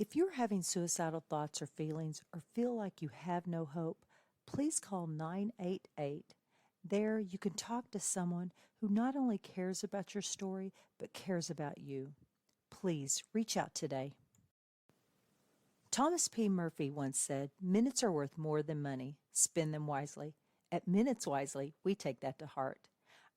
If you're having suicidal thoughts or feelings or feel like you have no hope, please call 988. There, you can talk to someone who not only cares about your story, but cares about you. Please reach out today. Thomas P. Murphy once said, "Minutes are worth more than money. Spend them wisely." At Minutes Wisely, we take that to heart.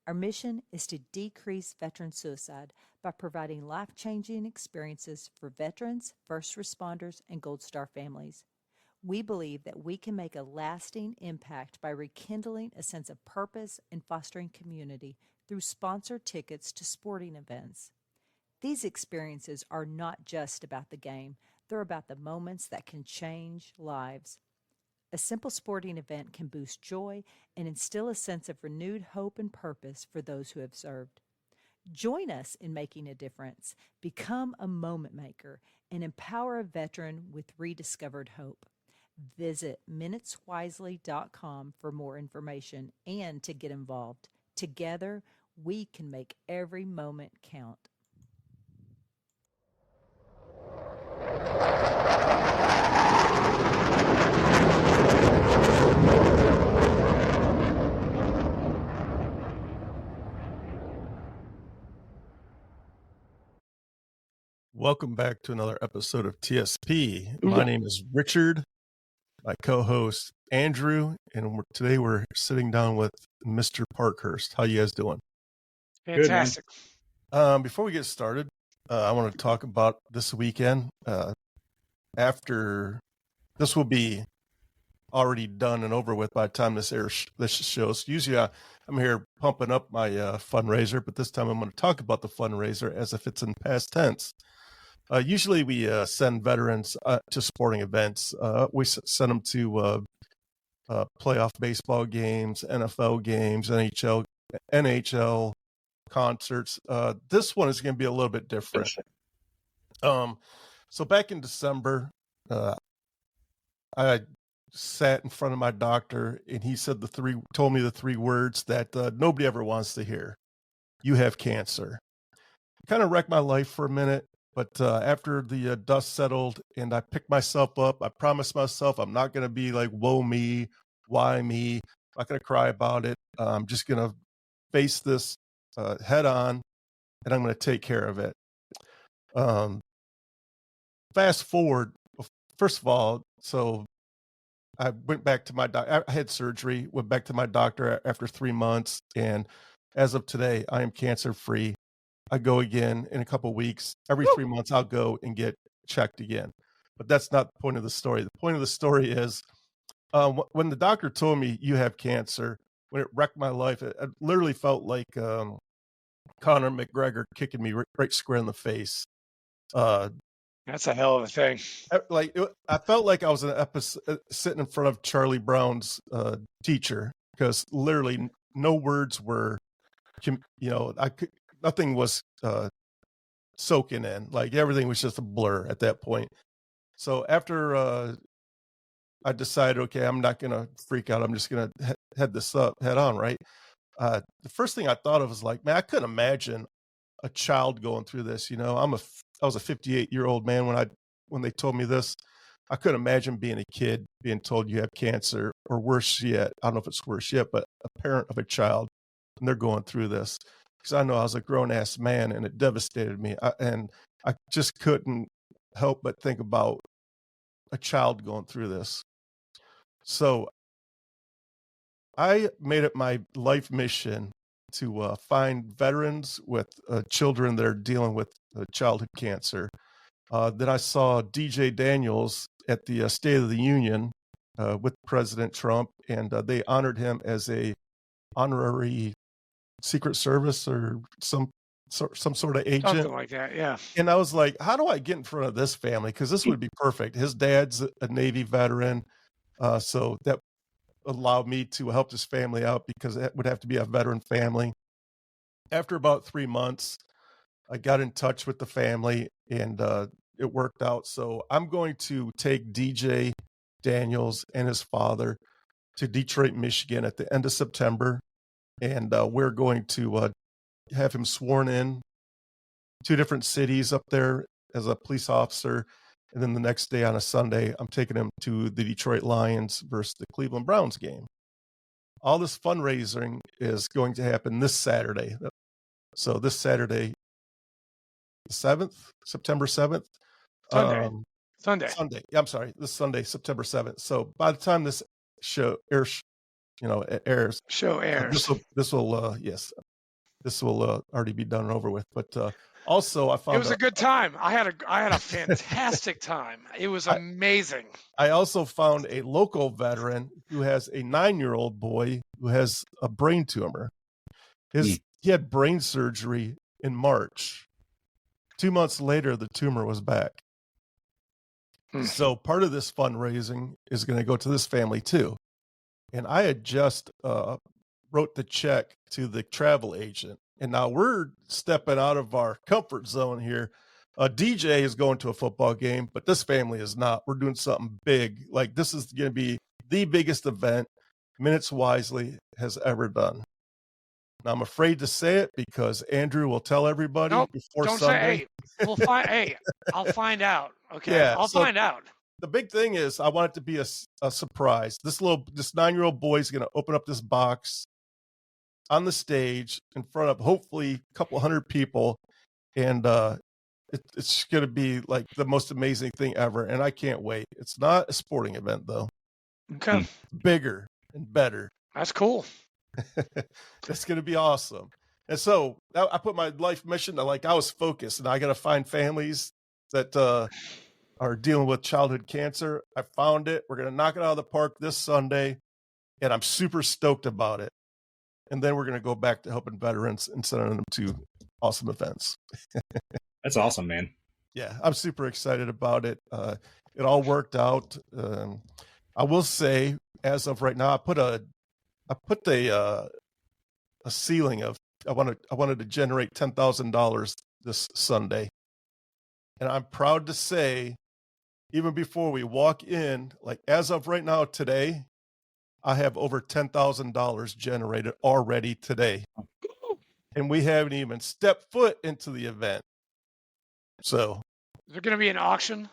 Our mission is to decrease veteran suicide by providing life-changing experiences for veterans, first responders, and Gold Star families. We believe that we can make a lasting impact by rekindling a sense of purpose and fostering community through sponsored tickets to sporting events. These experiences are not just about the game, they're about the moments that can change lives. A simple sporting event can boost joy and instill a sense of renewed hope and purpose for those who have served. Join us in making a difference. Become a moment maker and empower a veteran with rediscovered hope. Visit minuteswisely.com for more information and to get involved. Together, we can make every moment count. Welcome back to another episode of TSP. My name is Richard, my co-host Andrew, and today we're sitting down with Mr. Parkhurst. How you guys doing? Fantastic. Before we get started, I want to talk about this weekend. After this will be already done and over with by the time this shows. Usually I'm here pumping up my fundraiser, but this time I'm going to talk about the fundraiser as if it's in past tense. Usually we send veterans to sporting events. We send them to playoff baseball games, NFL games, NHL concerts. This one is going to be a little bit different. So back in December, I sat in front of my doctor and he said told me the three words that nobody ever wants to hear. You have cancer. Kind of wrecked my life for a minute. But after the dust settled and I picked myself up, I promised myself I'm not going to be like, woe me, why me? I'm not going to cry about it. I'm just going to face this head on and I'm going to take care of it. Fast forward, first of all, so I went back to my doctor. I had surgery, went back to my doctor after 3 months. And as of today, I am cancer free. I go again in a couple of weeks. Every 3 months, I'll go and get checked again. But that's not the point of the story. The point of the story is when the doctor told me you have cancer, when it wrecked my life, it literally felt like Conor McGregor kicking me right square in the face. That's a hell of a thing. I felt like I was in an episode sitting in front of Charlie Brown's teacher, because literally no words were, nothing was soaking in. Like everything was just a blur at that point. So after I decided, okay, I'm not going to freak out. I'm just going to head this up head on. Right. The first thing I thought of was like, man, I couldn't imagine a child going through this. I was a 58-year-old man when they told me this. I couldn't imagine being a kid being told you have cancer, or worse yet, I don't know if it's worse yet, but a parent of a child and they're going through this. Because I know I was a grown-ass man and it devastated me. And I just couldn't help but think about a child going through this. So I made it my life mission to find veterans with children that are dealing with childhood cancer. Then I saw DJ Daniels at the State of the Union with President Trump, and they honored him as a honorary Secret Service or some sort of agent. Something like that, yeah. And I was like, how do I get in front of this family? Because this would be perfect. His dad's a Navy veteran, so that allowed me to help this family out, because it would have to be a veteran family. After about 3 months, I got in touch with the family and it worked out. So I'm going to take DJ Daniels and his father to Detroit, Michigan at the end of September. And we're going to have him sworn in 2 different cities up there as a police officer. And then the next day on a Sunday, I'm taking him to the Detroit Lions versus the Cleveland Browns game. All this fundraising is going to happen this Saturday. So this Saturday, the 7th, September 7th. Sunday. Yeah, I'm sorry. This Sunday, September 7th. So by the time this show airs, airs. Show airs. This will already be done and over with. But also, I found it was a good time. I had a fantastic time. It was amazing. I also found a local veteran who has a 9-year-old boy who has a brain tumor. He had brain surgery in March. 2 months later, the tumor was back. So part of this fundraising is going to go to this family too. And I had just wrote the check to the travel agent. And now we're stepping out of our comfort zone here. DJ is going to a football game, but this family is not. We're doing something big. Like, this is going to be the biggest event Minutes Wisely has ever done. Now, I'm afraid to say it because Andrew will tell everybody before don't Sunday. Say, hey, we'll find. Hey, I'll find out. Okay, Yeah, I'll find out. The big thing is I want it to be a surprise. This 9-year-old boy is going to open up this box on the stage in front of hopefully a couple hundred people, and it's going to be like the most amazing thing ever, and I can't wait. It's not a sporting event though. Okay. Bigger and better. That's cool. That's going to be awesome. And so I put my life mission to, I was focused, and I got to find families that are dealing with childhood cancer. I found it. We're going to knock it out of the park this Sunday, and I'm super stoked about it. And then we're going to go back to helping veterans and sending them to awesome events. That's awesome, man. Yeah, I'm super excited about it. It all worked out. I will say, as of right now, I put a ceiling of I wanted to generate $10,000 this Sunday, and I'm proud to say, even before we walk in, as of right now today, I have over $10,000 generated already today, and we haven't even stepped foot into the event. So, is there going to be an auction?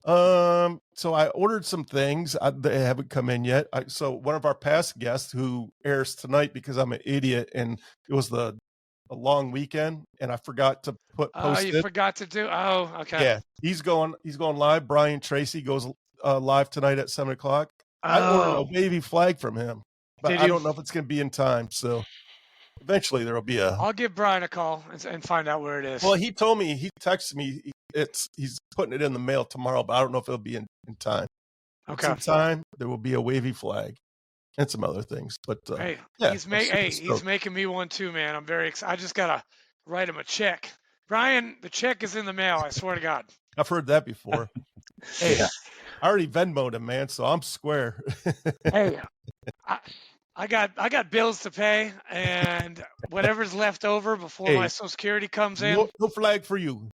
So I ordered some things. They haven't come in yet. So one of our past guests who airs tonight, because I'm an idiot and it was a long weekend and I forgot to post it. Forgot to do. Oh, okay. Yeah, he's going live. Brian Tracy goes live tonight at 7:00. I ordered a wavy flag from him, but I don't know if it's going to be in time. So eventually there will be I'll give Brian a call and find out where it is. Well, he told me, he texted me, he's putting it in the mail tomorrow, but I don't know if it'll be in time. Okay. In time, there will be a wavy flag and some other things. But hey, yeah, he's making me one too, man. I'm very excited. I just gotta write him a check. Brian, the check is in the mail. I swear to God. I've heard that before. Hey, yeah. I already Venmo'd him, man, so I'm square. Hey, I got bills to pay, and whatever's left over before my Social Security comes in. No flag for you.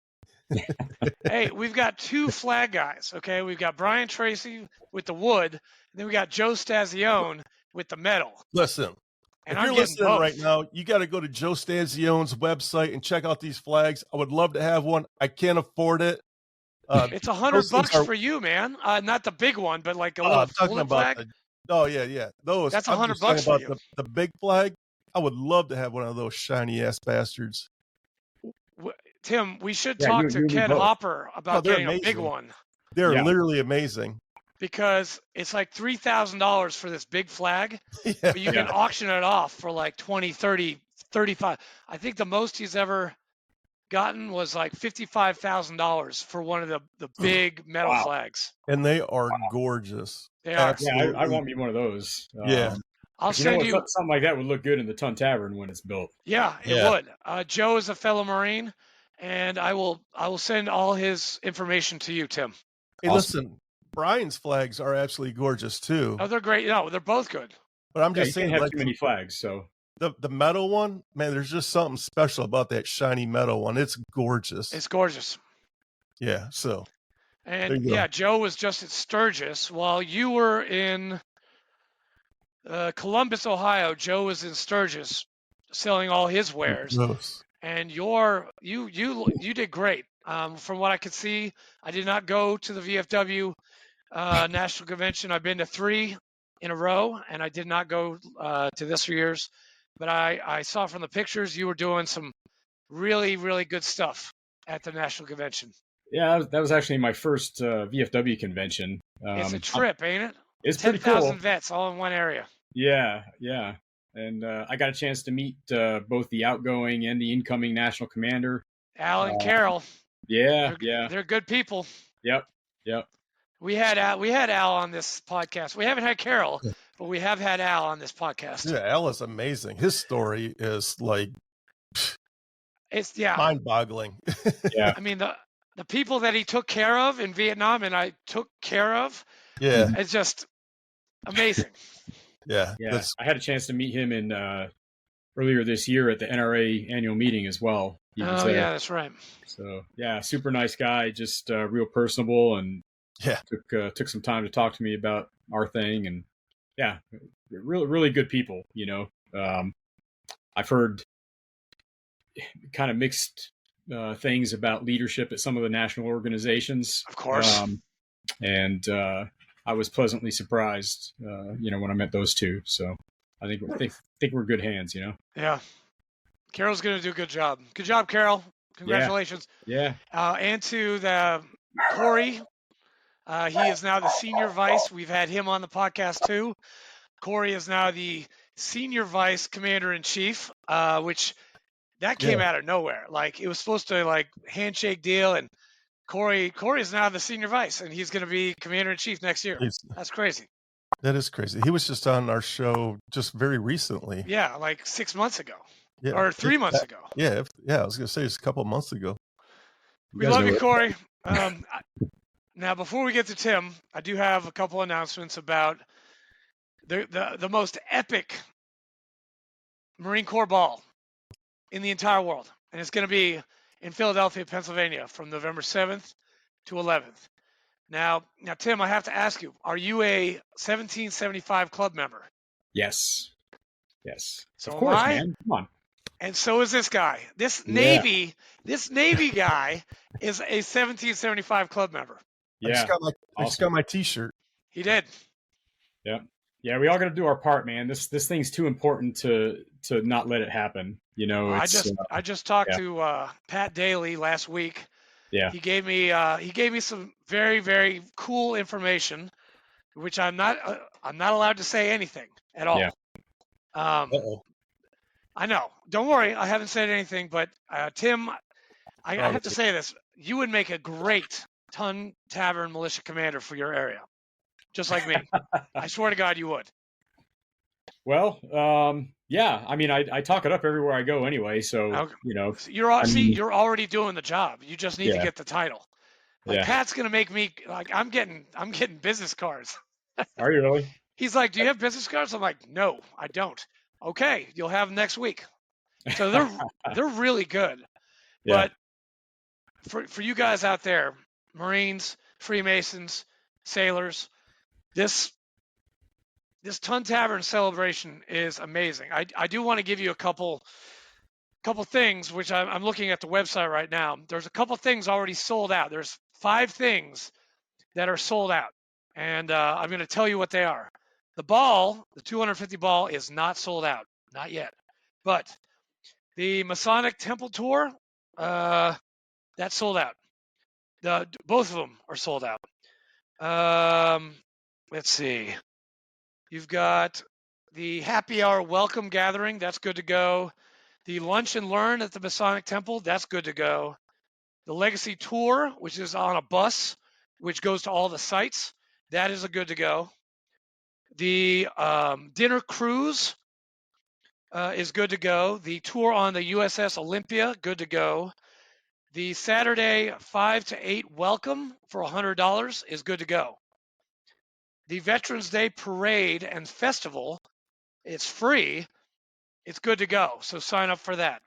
Hey, we've got 2 flag guys. Okay, we've got Brian Tracy with the wood, and then we got Joe Stazione with the metal. Listen, and if you're listening right now, you got to go to Joe Stazione's website and check out these flags. I would love to have one. I can't afford it. It's $100 for you, man. Not the big one, but like a little flag. Yeah. Those. That's $100 for you. The big flag. I would love to have one of those shiny ass bastards. Tim, we should talk to Ken Hopper about getting a big one. They're literally amazing. Because it's like $3,000 for this big flag, but you can auction it off for like 20, 30, 35. I think the most he's ever gotten was like $55,000 for one of the big metal flags. And they are gorgeous. They are. Yeah, I want me one of those. I'll send you something like that would look good in the Tun Tavern when it's built. Yeah, it would. Joe is a fellow Marine, and I will send all his information to you, Tim. Hey, listen, Brian's flags are absolutely gorgeous too. Oh, they're great. No, they're both good. But I'm just saying, you can't have too many flags. So the metal one, man, there's just something special about that shiny metal one. It's gorgeous. It's gorgeous. Yeah. So. And Joe was just at Sturgis while you were in Columbus, Ohio. Joe was in Sturgis selling all his wares. Gross. And you did great. From what I could see, I did not go to the VFW National Convention. I've been to 3 in a row, and I did not go to this year's. But I saw from the pictures you were doing some really, really good stuff at the National Convention. Yeah, that was actually my first VFW convention. It's a trip, ain't it? It's pretty cool. 10,000 vets all in one area. Yeah. And I got a chance to meet both the outgoing and the incoming national commander. Al and Carol. Yeah. They're good people. Yep. We had Al on this podcast. We haven't had Carol, but we have had Al on this podcast. Yeah, Al is amazing. His story is like it's mind-boggling. Yeah. I mean the people that he took care of in Vietnam and I took care of. Yeah. It's just amazing. Yeah. I had a chance to meet him in earlier this year at the NRA annual meeting as well. Oh yeah, that's right. So yeah, super nice guy, just real personable, and took some time to talk to me about our thing, and yeah, really good people. I've heard kind of mixed things about leadership at some of the national organizations, of course, and I was pleasantly surprised, when I met those two. So I think we're good hands, Yeah. Carol's going to do a good job. Good job, Carol. Congratulations. Yeah. And to the Corey, he is now the senior vice. We've had him on the podcast too. Corey is now the senior vice commander in chief, which that came out of nowhere. Like it was supposed to handshake deal, and Corey is now the senior vice, and he's going to be commander in chief next year. That's crazy. That is crazy. He was just on our show just very recently. Yeah, like 6 months ago. Yeah. Or 3 months ago. Yeah, I was going to say it's a couple of months ago. We love you, Corey. Now, before we get to Tim, I do have a couple announcements about the most epic Marine Corps ball in the entire world. And it's going to be in Philadelphia, Pennsylvania from November 7th to 11th. Now, Tim, I have to ask you, are you a 1775 club member? Yes. So of course, man. Come on. And so is this guy. This Navy guy is a 1775 club member. Yeah. I just got my T-shirt. He did. Yeah. Yeah, we all got to do our part, man. This thing's too important to not let it happen. I just talked to Pat Daly last week. Yeah. He gave me some very, very cool information, which I'm not allowed to say anything at all. Yeah. I know. Don't worry. I haven't said anything, but Tim, I have to say this. You would make a great Ton Tavern militia commander for your area. Just like me. I swear to God you would. Well, yeah. I mean, I talk it up everywhere I go anyway, so, You're already doing the job. You just need to get the title. Pat's going to make me, I'm getting business cards. Are you really? He's like, do you have business cards? I'm like, no, I don't. Okay, you'll have them next week. So they're really good. Yeah. But for you guys out there, Marines, Freemasons, sailors, this Ton Tavern celebration is amazing. I do want to give you a couple things, which I'm looking at the website right now. There's a couple things already sold out. There's 5 things that are sold out, and I'm going to tell you what they are. The ball, the 250 ball, is not sold out, not yet. But the Masonic Temple Tour, that's sold out. Both of them are sold out. Let's see. You've got the Happy Hour Welcome Gathering, that's good to go. The Lunch and Learn at the Masonic Temple, that's good to go. The Legacy Tour, which is on a bus, which goes to all the sites, that is a good to go. The dinner cruise is good to go. The tour on the USS Olympia, good to go. The Saturday 5 to 8 welcome for $100 is good to go. The Veterans Day Parade and Festival, it's free. It's good to go, so sign up for that.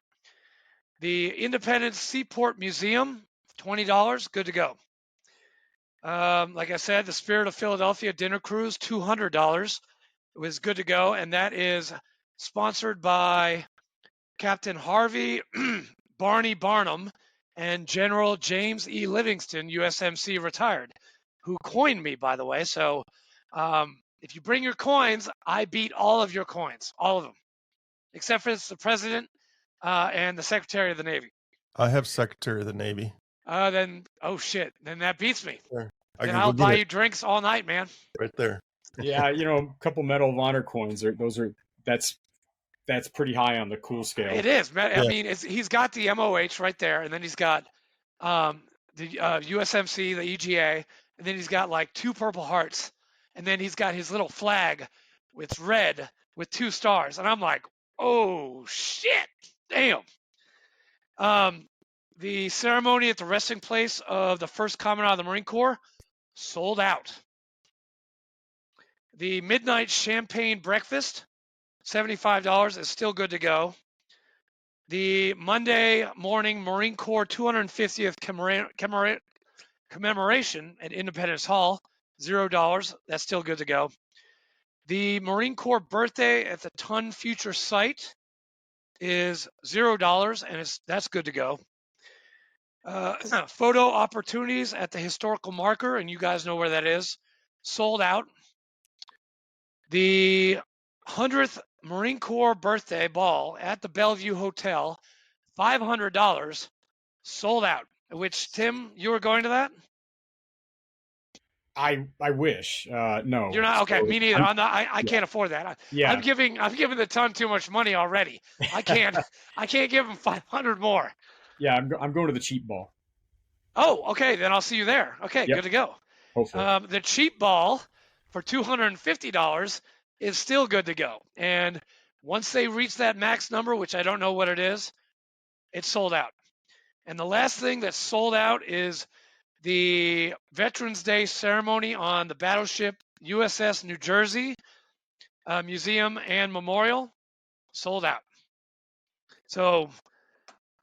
The Independence Seaport Museum, $20, good to go. Like I said, the Spirit of Philadelphia Dinner Cruise, $200. It was good to go, and that is sponsored by Captain Harvey Barney Barnum and General James E. Livingston, USMC, retired, who coined me, by the way. So if you bring your coins, I beat all of your coins, all of them, except for the president and the Secretary of the Navy. I have Secretary of the Navy. Then that beats me. Sure. Then I'll buy you drinks all night, man. Right there. Yeah, a couple Medal of Honor coins. That's pretty high on the cool scale. It is. I mean, he's got the MOH right there, and then he's got the USMC, the EGA, and then he's got like 2 Purple Hearts, and then he's got his little flag with red with 2 stars, and I'm like, oh shit, damn. The ceremony at the resting place of the first Commandant of the Marine Corps sold out. The midnight champagne breakfast, $75, is still good to go. The Monday morning Marine Corps 250th commemoration at Independence Hall, $0. That's still good to go. The Marine Corps birthday at the Ton Future site is $0, and that's good to go. Photo opportunities at the historical marker, and you guys know where that is, sold out. The 100th Marine Corps birthday ball at the Bellevue Hotel, $500, sold out. Which, Tim, you were going to that? I wish. No, you're not. Okay, me neither. I can't afford that. I'm giving the Ton too much money already. I can't give him 500 more. Yeah, I'm going to the cheap ball. Oh, okay. Then I'll see you there. Okay, good to go. Hopefully. The cheap ball for $250 is still good to go. And once they reach that max number, which I don't know what it is, it's sold out. And the last thing that's sold out is the Veterans Day ceremony on the battleship USS New Jersey Museum and Memorial, sold out. So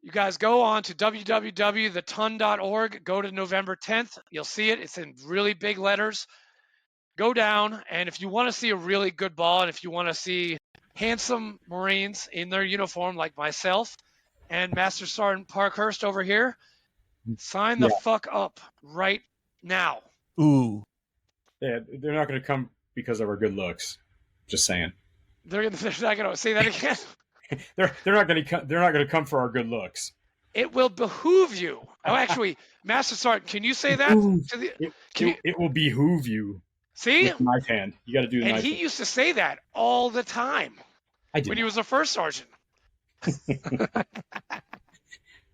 you guys go on to www.theton.org, go to November 10th. You'll see it. It's in really big letters. Go down, and if you want to see a really good ball, and if you want to see handsome Marines in their uniform like myself and Master Sergeant Parkhurst over here, sign the fuck up right now. Ooh. Yeah, they're not going to come because of our good looks. Just saying. They're not going to say that again. They're not going to come for our good looks. It will behoove you. Oh, actually, Master Sergeant, can you say that? It will behoove you. See? With the knife hand. You got to do the knife hand. And he used to say that all the time. I did. When he was a first sergeant.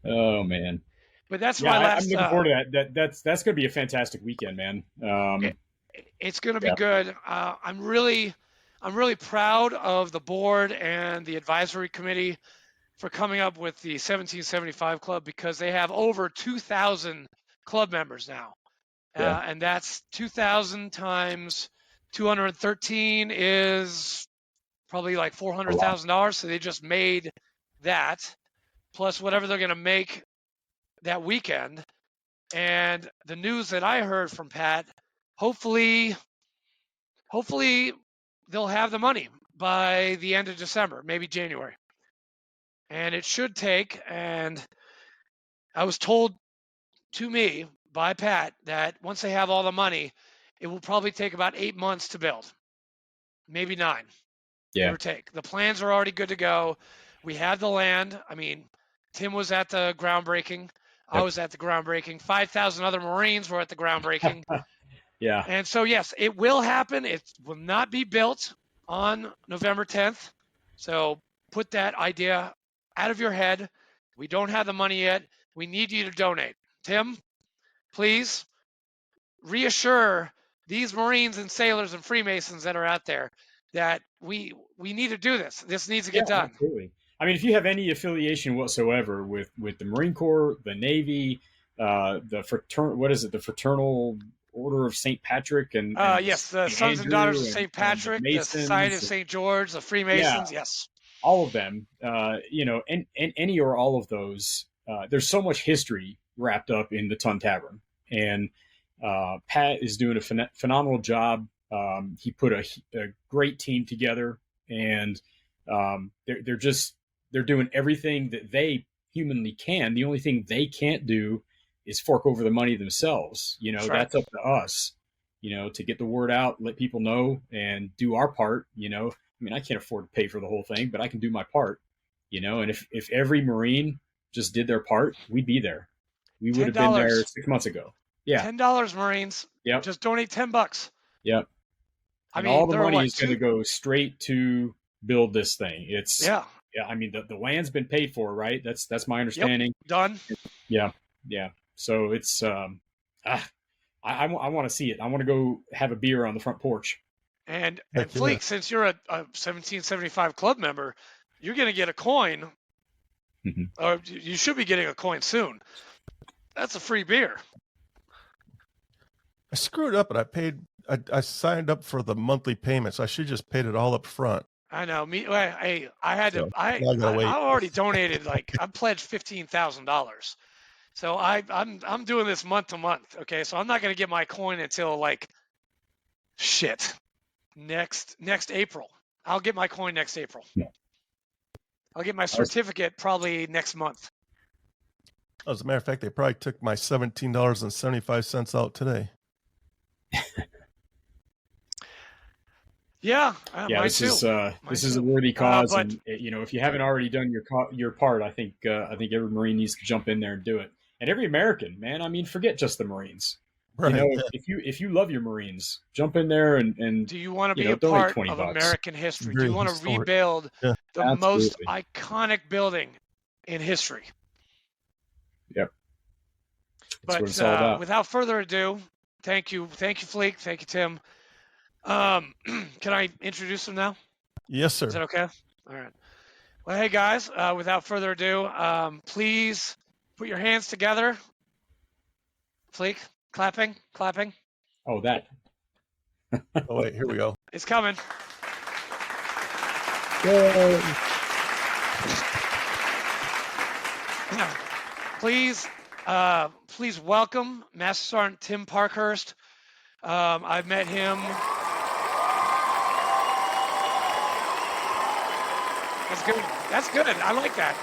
Oh man. But that's my last. I'm looking forward to that. That's going to be a fantastic weekend, man. It's going to be good. I'm really proud of the board and the advisory committee for coming up with the 1775 Club, because they have over 2,000 club members now. And that's 2,000 times 213 is probably like $400,000. So they just made that, plus whatever they're going to make that weekend. And the news that I heard from Pat, hopefully they'll have the money by the end of December, maybe January. And it should take, and I was told to me by Pat that once they have all the money, it will probably take about 8 months to build, maybe 9. Give or take. The plans are already good to go. We have the land. I mean, Tim was at the groundbreaking. I was at the groundbreaking. 5,000 other Marines were at the groundbreaking. Yeah. And so, yes, it will happen. It will not be built on November 10th. So put that idea out of your head. We don't have the money yet. We need you to donate. Tim, please reassure these Marines and sailors and Freemasons that are out there that we need to do this. This needs to get done. Absolutely. I mean, if you have any affiliation whatsoever with the Marine Corps, the Navy, the Fraternal Order of St. Patrick, and yes, the Sons and Daughters of St. Patrick, the Society of St. George, the Freemasons, yes, all of them. And any or all of those. There's so much history wrapped up in the Ton Tavern, and Pat is doing a phenomenal job. He put a great team together, and they're doing everything that they humanly can. The only thing they can't do is fork over the money themselves. That's up to us, to get the word out, let people know, and do our part. I can't afford to pay for the whole thing, but I can do my part, and if every Marine just did their part, we'd be there. We would have been there 6 months ago. Yeah. $10, Marines. Yep. Just donate $10. Yep. And all the money is going to go straight to build this thing. Yeah. I mean, the land's been paid for, right? That's my understanding. Yep. Done. Yeah. Yeah. So it's, I want to see it. I want to go have a beer on the front porch. And Fleek, since you're a 1775 club member, you're going to get a coin. Mm-hmm. Or you should be getting a coin soon. That's a free beer. I screwed up and I signed up for the monthly payments. I should just paid it all up front. I know. I already donated, I pledged $15,000. So I'm doing this month to month. Okay. So I'm not going to get my coin until next April. I'll get my coin next April. Yeah. I'll get my certificate probably next month. As a matter of fact, they probably took my $17.75 out today. Yeah. This is a worthy cause, and if you haven't already done your part, I think every Marine needs to jump in there and do it, and every American, man. I mean, forget just the Marines. Right. If you love your Marines, jump in there and do you want to be a part of American history? Do you want to rebuild the most iconic building in history? Yep. But without further ado, thank you, Fleek, thank you, Tim. Can I introduce them now? Yes, sir. Is that okay? All right. Well, hey guys, without further ado, please put your hands together. Fleek, clapping. Oh, that. Oh, wait, here we go. It's coming. Yay. Please welcome Master Sergeant Tim Parkhurst. I've met him. That's good. I like that.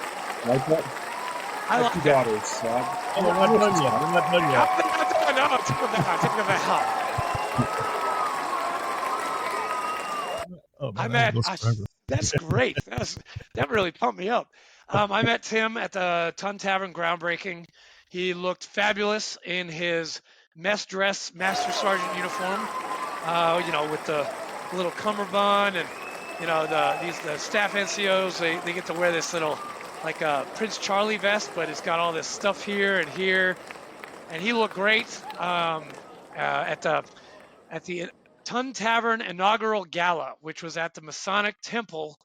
Like that? I like two that. daughters. I'm not done yet. No, take them out. Oh, man, that's great. That really pumped me up. I met Tim at the Tun Tavern groundbreaking. He looked fabulous in his mess dress Master Sergeant uniform, with the little cummerbund and, the staff NCOs, they get to wear this little, Prince Charlie vest, but it's got all this stuff here and here. And he looked great at the Tun Tavern inaugural gala, which was at the Masonic Temple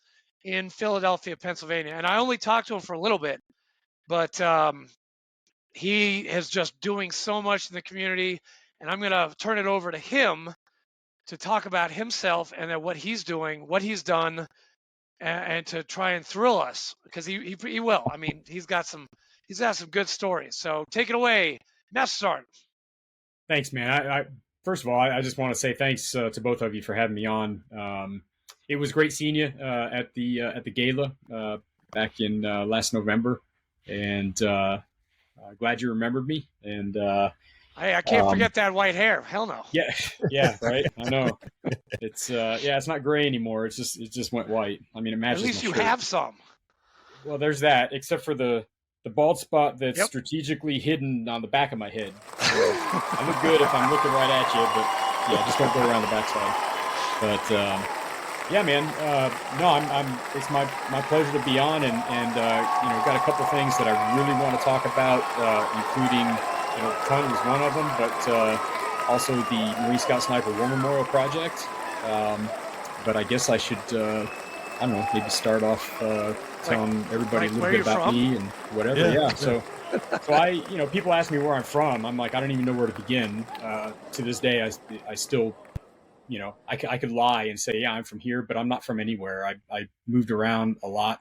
in Philadelphia, Pennsylvania. And I only talked to him for a little bit, but he is just doing so much in the community. And I'm going to turn it over to him to talk about himself and what he's doing, what he's done, and to try and thrill us, because he will. I mean, he's got some good stories. So take it away, Master Sergeant. Thanks, man. I first of all, I just want to say thanks to both of you for having me on. It was great seeing you at the gala back in last November, and glad you remembered me. And hey, I can't forget that white hair. Hell no. Yeah, right. I know. It's it's not gray anymore. It just went white. I mean, it matches. At least my you shirt. have some. Well, there's that, except for the bald spot that's strategically hidden on the back of my head. I look good if I'm looking right at you, but just don't go around the backside. But yeah, man. No, I'm. It's my pleasure to be on, and got a couple things that I really want to talk about, including Tun was one of them, but also the Marine Scout Sniper War Memorial Project. But I guess I should, maybe start off telling everybody a little bit about me and whatever. Yeah. So I, people ask me where I'm from. I'm like, I don't even know where to begin. To this day, I still, I could lie and say, yeah, I'm from here, but I'm not from anywhere. I moved around a lot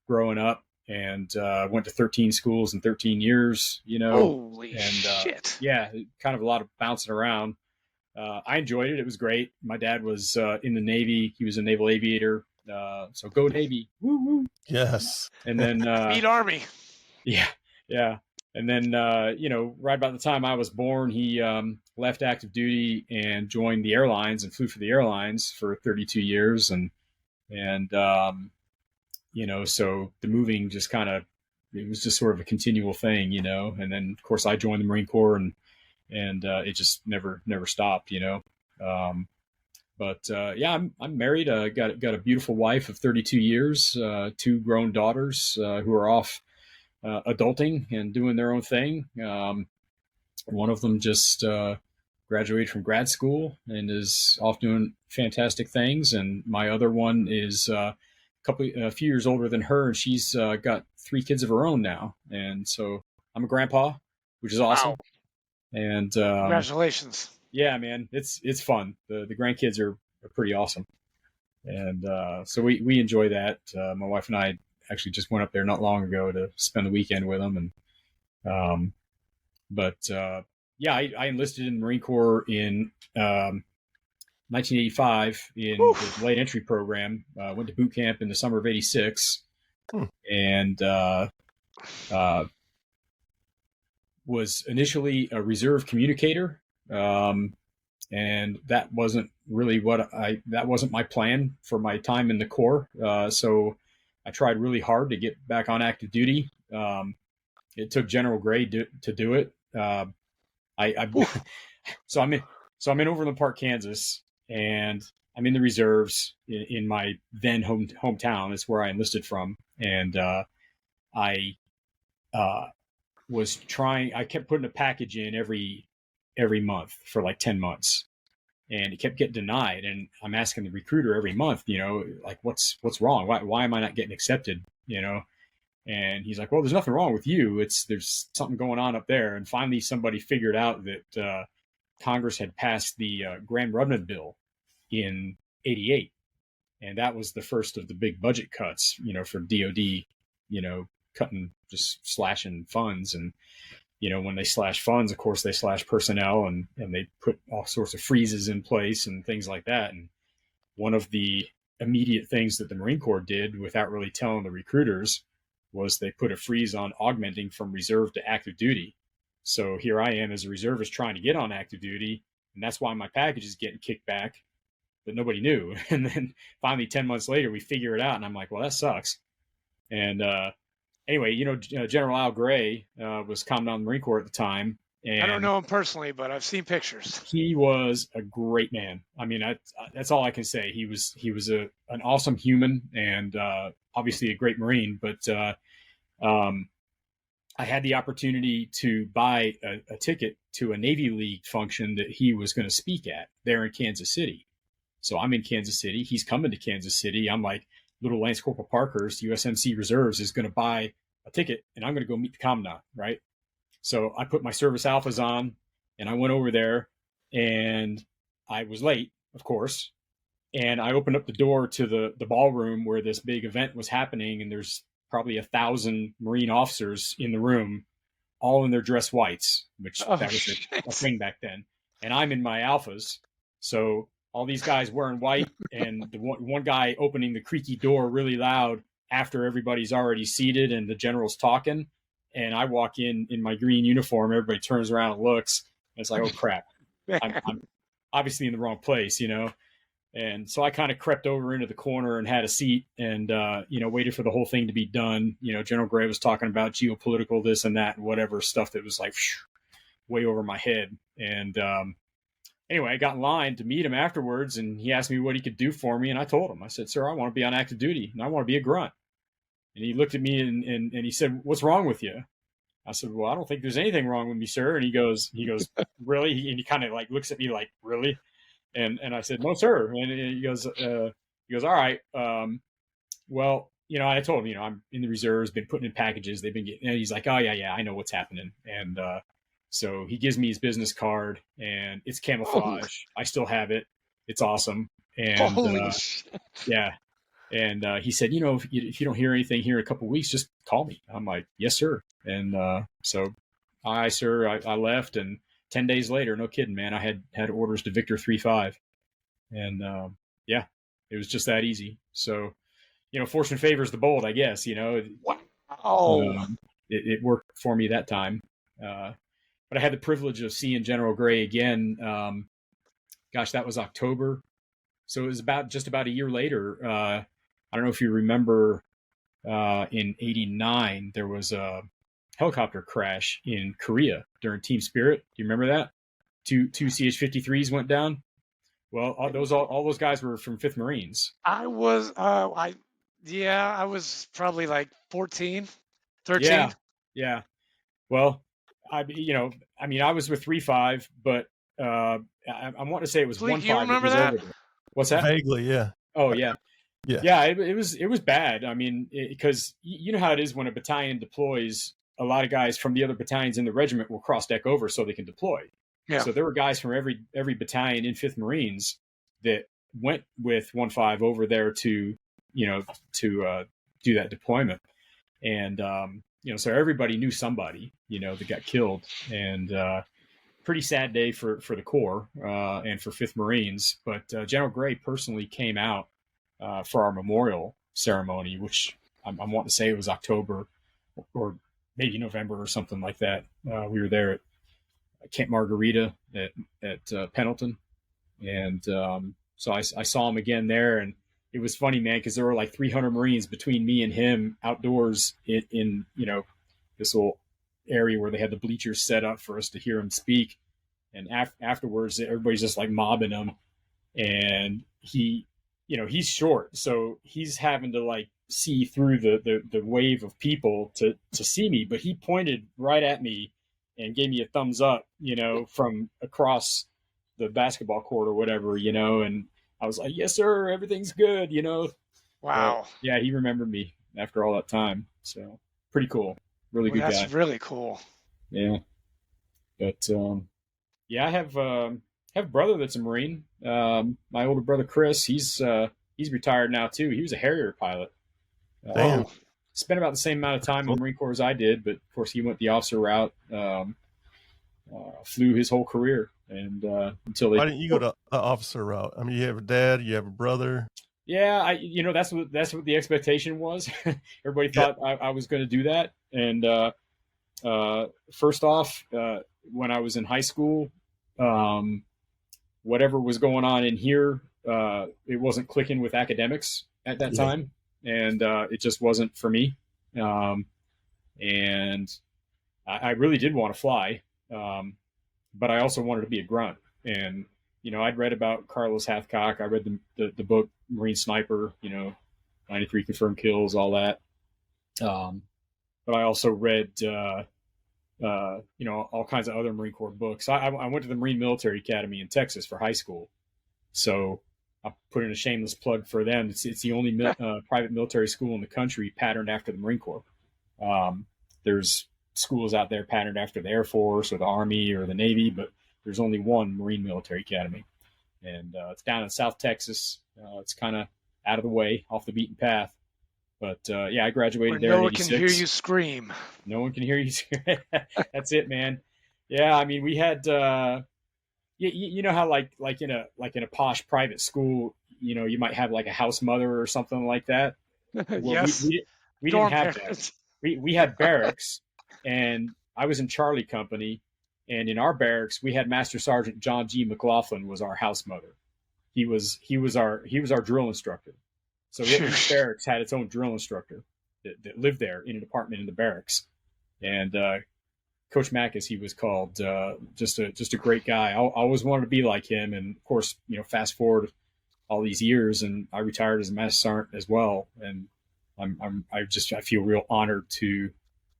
growing up, and went to 13 schools in 13 years, Holy shit. Yeah, kind of a lot of bouncing around. I enjoyed it. It was great. My dad was in the Navy. He was a naval aviator. So go Navy. Woo woo. Yes. And then Meet Army. Yeah, yeah. And then, right about the time I was born, he left active duty and joined the airlines and flew for the airlines for 32 years. And so the moving just kind of, it was just sort of a continual thing. And then of course I joined the Marine Corps, and it just never stopped. But yeah, I'm married. Got a beautiful wife of 32 years, two grown daughters who are off adulting and doing their own thing. One of them just graduated from grad school and is off doing fantastic things, and my other one is a few years older than her, and she's got three kids of her own now. And so I'm a grandpa, which is awesome. Wow. And Congratulations. yeah, man, it's fun. The grandkids are pretty awesome, and so we enjoy that. My wife and I actually just went up there not long ago to spend the weekend with them, and yeah, I enlisted in the Marine Corps in 1985 in the late entry program. Went to boot camp in the summer of '86, and was initially a reserve communicator. And that wasn't really that wasn't my plan for my time in the Corps. So I tried really hard to get back on active duty. It took General Gray to do it. So I'm in Overland Park, Kansas, and I'm in the reserves in my then hometown. It's where I enlisted from, and I was trying. I kept putting a package in every month for like 10 months, and it kept getting denied. And I'm asking the recruiter every month, like what's wrong? Why am I not getting accepted? And he's like, well, there's nothing wrong with you. There's something going on up there. And finally, somebody figured out that Congress had passed the Gramm-Rudman bill in '88, and that was the first of the big budget cuts, for DoD, just slashing funds. And when they slash funds, of course, they slash personnel, and they put all sorts of freezes in place and things like that. And one of the immediate things that the Marine Corps did without really telling the recruiters was they put a freeze on augmenting from reserve to active duty. So here I am as a reservist trying to get on active duty, and that's why my package is getting kicked back, but nobody knew. And then finally, 10 months later, we figure it out, and I'm like, well, that sucks. And anyway, General Al Gray was Commandant of the Marine Corps at the time. And I don't know him personally, but I've seen pictures. He was a great man. I mean, that's all I can say. He was an awesome human, and obviously a great Marine. But I had the opportunity to buy a ticket to a Navy League function that he was going to speak at there in Kansas City. So I'm in Kansas City. He's coming to Kansas City. I'm like, little Lance Corporal Parkhurst, USMC Reserves, is going to buy a ticket, and I'm going to go meet the commandant, right? So I put my service alphas on, and I went over there, and I was late, of course. And I opened up the door to the ballroom where this big event was happening, and there's probably 1,000 Marine officers in the room, all in their dress whites, which that was a thing back then. And I'm in my alphas. So all these guys wearing white, and the one guy opening the creaky door really loud after everybody's already seated and the general's talking. And I walk in my green uniform. Everybody turns around and looks. And it's like, oh, crap. I'm obviously in the wrong place, And so I kind of crept over into the corner and had a seat and, waited for the whole thing to be done. General Gray was talking about geopolitical this and that and whatever stuff that was like way over my head. And anyway, I got in line to meet him afterwards, and he asked me what he could do for me. And I told him, I said, sir, I want to be on active duty, and I want to be a grunt. And he looked at me and he said, what's wrong with you? I said, well, I don't think there's anything wrong with me, sir. And he goes, really? And he kind of like looks at me like, really? And I said, no, sir. And he goes, all right. Well, I told him, I'm in the reserves, been putting in packages. They've been getting, and he's like, oh yeah, I know what's happening. And so he gives me his business card, and it's camouflage. I still have it. It's awesome. And yeah. And he said, if you don't hear anything here in a couple of weeks, just call me. I'm like, yes, sir. And so I left, and 10 days later, no kidding, man, I had orders to Victor 3-5. And yeah, it was just that easy. So, fortune favors the bold, I guess, Wow. it worked for me that time. But I had the privilege of seeing General Gray again. Gosh, that was October. So it was just about a year later. I don't know if you remember, in '89, there was a helicopter crash in Korea during Team Spirit. Do you remember that? Two CH-53s went down. Well, all those guys were from 5th Marines. I was probably like 14, 13. Yeah. Well, I was with 3-5, but I want to say it was 1-5. You remember that? What's that? Vaguely, yeah. Oh, yeah. Yeah. Yeah, it was bad. I mean, because you know how it is when a battalion deploys, a lot of guys from the other battalions in the regiment will cross deck over so they can deploy. Yeah. So there were guys from every battalion in 5th Marines that went with 1-5 over there to do that deployment. And, so everybody knew somebody, that got killed. And pretty sad day for the Corps and for 5th Marines. But General Gray personally came out for our memorial ceremony, which I'm wanting to say it was October or maybe November or something like that. We were there at Camp Margarita at Pendleton. And so I saw him again there. And it was funny, man, because there were like 300 Marines between me and him outdoors in this little area where they had the bleachers set up for us to hear him speak. And afterwards, everybody's just like mobbing him. And he's short, so he's having to like see through the wave of people to see me. But he pointed right at me and gave me a thumbs up, from across the basketball court or whatever, and I was like, yes, sir, everything's good, Wow. Yeah, he remembered me after all that time. So pretty cool. Really good guy. That's really cool. Yeah. But I have a brother that's a Marine. My older brother Chris, he's retired now too. He was a Harrier pilot. Damn. Spent about the same amount of time in the Marine Corps as I did, but of course he went the officer route. Flew his whole career, and until they. Why didn't you go to the officer route? I mean, you have a dad, you have a brother. Yeah, that's what the expectation was. Everybody thought I was going to do that, and first off, when I was in high school, whatever was going on in here, it wasn't clicking with academics at that time, and it just wasn't for me. And I really did want to fly, but I also wanted to be a grunt. And I'd read about Carlos Hathcock. I read the book Marine Sniper. 93 confirmed kills, all that. But I also read all kinds of other Marine Corps books. I went to the Marine Military Academy in Texas for high school, so I'll put in a shameless plug for them. It's the only private military school in the country patterned after the Marine Corps. There's schools out there patterned after the Air Force or the Army or the Navy, but there's only one Marine Military Academy, and it's down in South Texas. It's kind of out of the way, off the beaten path. But I graduated there. No in one 86. can hear you scream. No one can hear you scream. That's it, man. Yeah, I mean, we had, you know how like in a posh private school, you might have like a house mother or something like that. Well, Yes. we didn't have that. We had barracks, and I was in Charlie Company, and in our barracks we had Master Sergeant John G. McLaughlin was our house mother. He was our drill instructor. So each barracks had its own drill instructor that lived there in an apartment in the barracks. And Coach Mack, as he was called, just a great guy. I always wanted to be like him. And of course, fast forward all these years, and I retired as a Master Sergeant as well. And I feel real honored to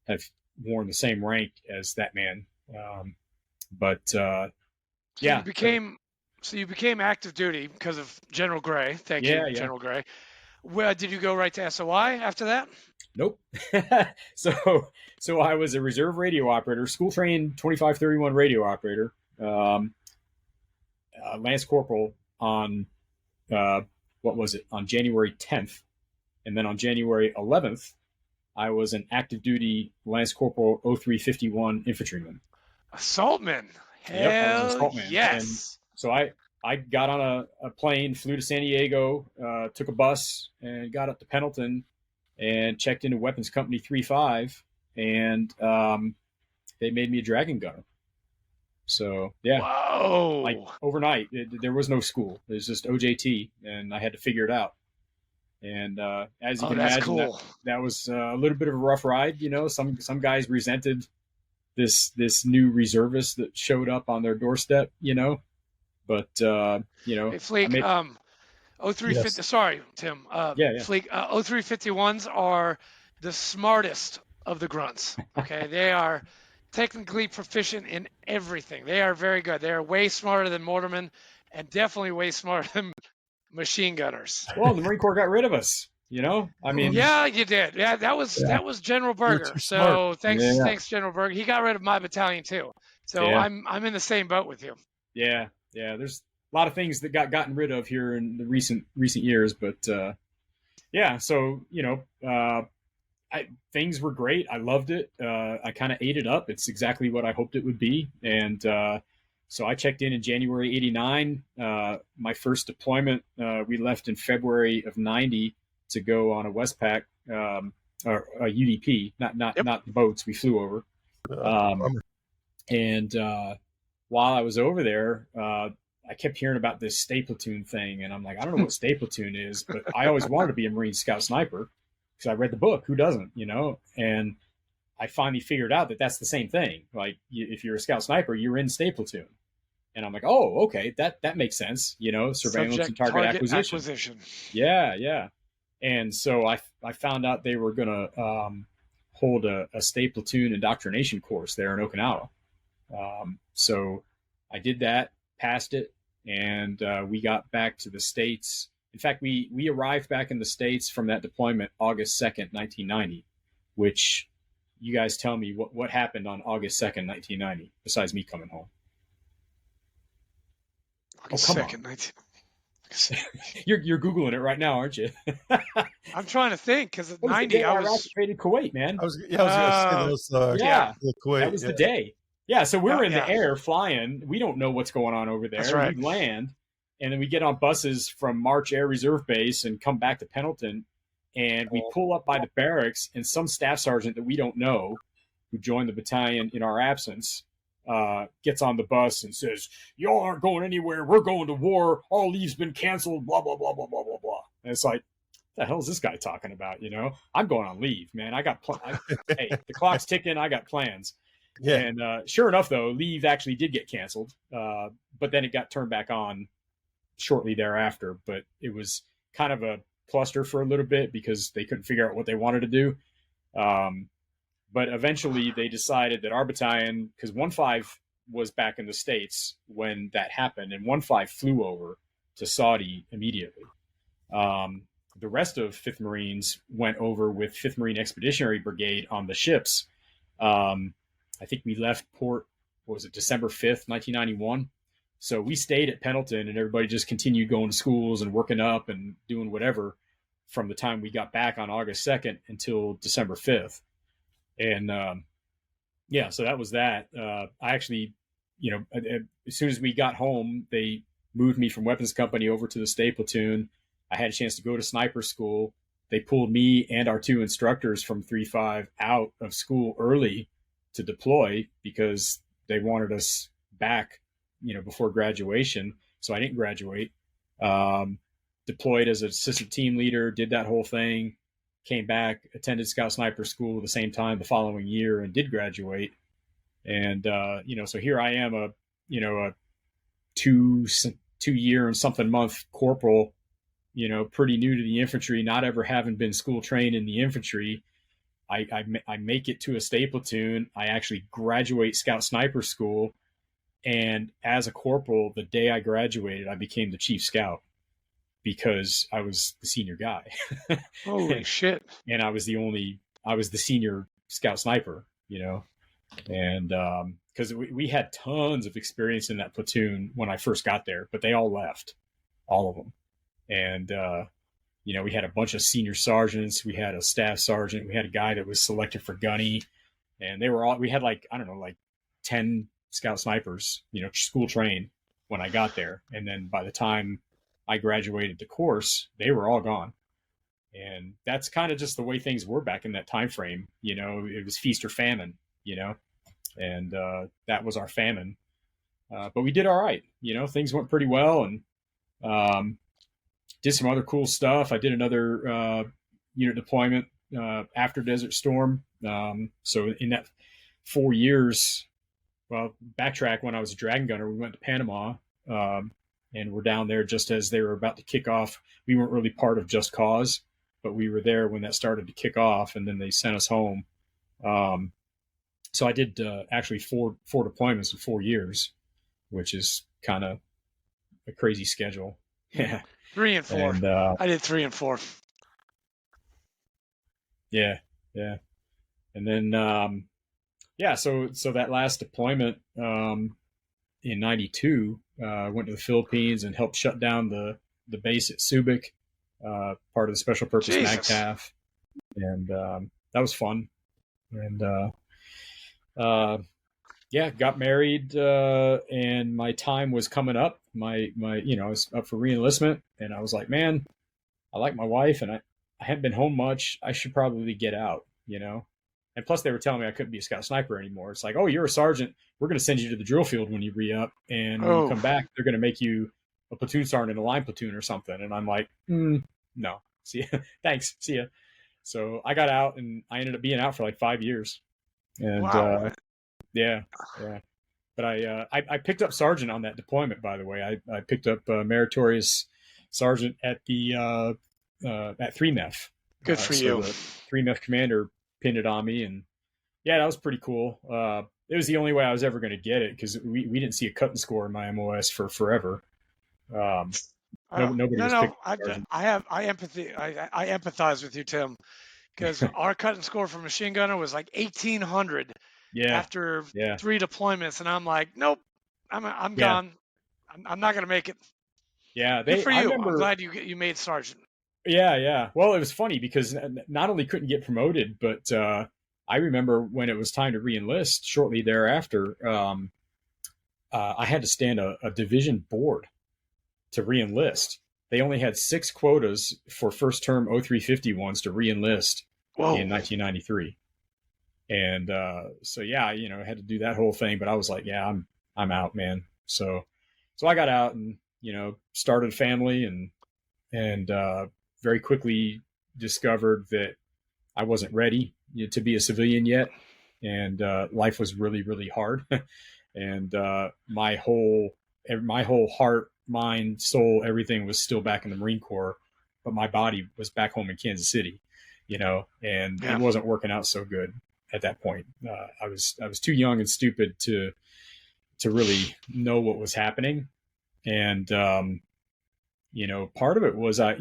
have worn the same rank as that man. So you became active duty because of General Gray. Thank you, General Gray. Well, did you go right to SOI after that? Nope. So I was a reserve radio operator, school trained 2531 radio operator, Lance Corporal on on January 10th, and then on January 11th, I was an active duty Lance Corporal 0351 infantryman. Assaultman. Hell yes. And so I got on a plane, flew to San Diego, took a bus, and got up to Pendleton and checked into Weapons Company 35 and they made me a dragon gunner. So yeah, Whoa! like overnight, there was no school. It was just OJT, and I had to figure it out. And as you can That's imagine, cool. that was a little bit of a rough ride. You know, some guys resented this new reservist that showed up on their doorstep. You know, but you know, Hey, Fleek, made, 0350. Yes. Sorry, Tim. yeah, Fleek, 0351s are the smartest of the grunts. Okay, they are technically proficient in everything. They are very good. They are way smarter than mortarmen, and definitely way smarter than machine gunners. Well, the Marine Corps got rid of us. You know, I mean, Yeah, you did. Yeah, that was General You're Berger. too smart. So yeah, thanks, General Berger. He got rid of my battalion too. So yeah, I'm in the same boat with you. yeah. There's a lot of things that got gotten rid of here in the recent years, but yeah. So you know, things were great. I loved it. I kind of ate it up. It's exactly what I hoped it would be. And so I checked in January '89. My first deployment, we left in February of '90 to go on a Westpac or a UDP, not the boats we flew over. And while I was over there, I kept hearing about this stay platoon thing, and I'm like, I don't know what stay platoon is, but I always wanted to be a Marine Scout Sniper because I read the book. Who doesn't, you know? And I finally figured out that that's the same thing. Like, if you're a Scout Sniper, you're in stay platoon. And I'm like, oh, okay, that makes sense. You know, surveillance Subject, and target acquisition. Yeah. And so I found out they were going to hold a stay platoon indoctrination course there in Okinawa. So I did that, passed it, and we got back to the States. In fact, we arrived back in the States from that deployment August 2nd, 1990, which you guys tell me what happened on August 2nd, 1990, besides me coming home. August come 2nd, on. 19. You're Googling it right now, aren't you? I'm trying to think because at That was the 90 day I Iraq was. invaded Kuwait, man. I was going to say those. Yeah. The Kuwait, That was the day. Yeah, so we're in the Yeah. air flying. We don't know what's going on over there. That's right. We land, and then we get on buses from March Air Reserve Base and come back to Pendleton, and we pull up by the barracks, and some staff sergeant that we don't know, who joined the battalion in our absence, gets on the bus and says, "Y'all aren't going anywhere. We're going to war. All leave's been canceled, blah, blah, blah, blah, blah, blah, blah." And it's like, what the hell is this guy talking about? You know, I'm going on leave, man. I got hey, the clock's ticking. I got plans. Yeah. And sure enough, though, leave actually did get canceled. But then it got turned back on shortly thereafter. But it was kind of a cluster for a little bit because they couldn't figure out what they wanted to do. But eventually they decided that our battalion, because 1-5 was back in the States when that happened, and 1-5 flew over to Saudi immediately. The rest of 5th Marines went over with 5th Marine Expeditionary Brigade on the ships. I think we left port, what was it, December 5th, 1991. So we stayed at Pendleton, and everybody just continued going to schools and working up and doing whatever from the time we got back on August 2nd until December 5th. And yeah, so that was that. I actually, you know, as soon as we got home, they moved me from weapons company over to the stay platoon. I had a chance to go to sniper school. They pulled me and our 2 instructors from 3-5 out of school early to deploy because they wanted us back, you know, before graduation. So I didn't graduate. Deployed as an assistant team leader, did that whole thing, came back, attended Scout Sniper School at the same time the following year and did graduate. And, you know, so here I am, a 2-year and something month corporal, you know, pretty new to the infantry, not ever having been school trained in the infantry. I make it to a stay platoon. I actually graduate Scout Sniper School. And as a corporal, the day I graduated, I became the chief scout because I was the senior guy. Holy shit. And I was the senior scout sniper, you know, and because we had tons of experience in that platoon when I first got there, but they all left, all of them. And, you know, we had a bunch of senior sergeants. We had a staff sergeant. We had a guy that was selected for gunny. And we had like 10 scout snipers, you know, school trained when I got there. And then by the time I graduated the course, they were all gone. And that's kind of just the way things were back in that time frame. You know, it was feast or famine, you know, and that was our famine. But we did all right. You know, things went pretty well, and did some other cool stuff. I did another unit deployment after Desert Storm. So in that 4 years, well, backtrack, when I was a Dragon Gunner, we went to Panama, and we're down there just as they were about to kick off. We weren't really part of Just Cause, but we were there when that started to kick off, and then they sent us home. So I did actually four deployments in 4 years, which is kind of a crazy schedule. Yeah. 3 and 4. And, I did 3 and 4. Yeah. And then, so that last deployment in 92, went to the Philippines and helped shut down the base at Subic, part of the Special Purpose MAGTAF. And that was fun. And got married, and my time was coming up. I was up for reenlistment, and I was like, man, I like my wife, and I hadn't been home much. I should probably get out, you know? And plus they were telling me I couldn't be a scout sniper anymore. It's like, oh, you're a sergeant. We're going to send you to the drill field when you re-up. And when you come back, they're going to make you a platoon sergeant in a line platoon or something. And I'm like, no, see ya. Thanks. See ya. So I got out, and I ended up being out for like 5 years. And wow. Yeah. But I picked up sergeant on that deployment, by the way. I picked up meritorious sergeant at the at 3MEF. Good for you. The 3MEF commander pinned it on me, and yeah, that was pretty cool. It was the only way I was ever going to get it, because we didn't see a cut and score in my MOS for forever. Nobody was picking I empathize with you, Tim, because our cut and score for machine gunner was like 1,800 after 3 deployments, and I'm like, nope, I'm gone. I'm not going to make it. Yeah, good for you. I'm glad you made sergeant. Yeah. Well, it was funny because not only couldn't get promoted, but I remember when it was time to re-enlist shortly thereafter, I had to stand a division board to re-enlist. They only had 6 quotas for first term 0351s to re-enlist in 1993. And so, I had to do that whole thing, but I was like, yeah, I'm out, man. So I got out and, started a family, and very quickly discovered that I wasn't ready to be a civilian yet. And life was really, really hard. And my whole heart, mind, soul, everything was still back in the Marine Corps, but my body was back home in Kansas City, and it wasn't working out so good at that point. I was too young and stupid to really know what was happening. And, part of it was, I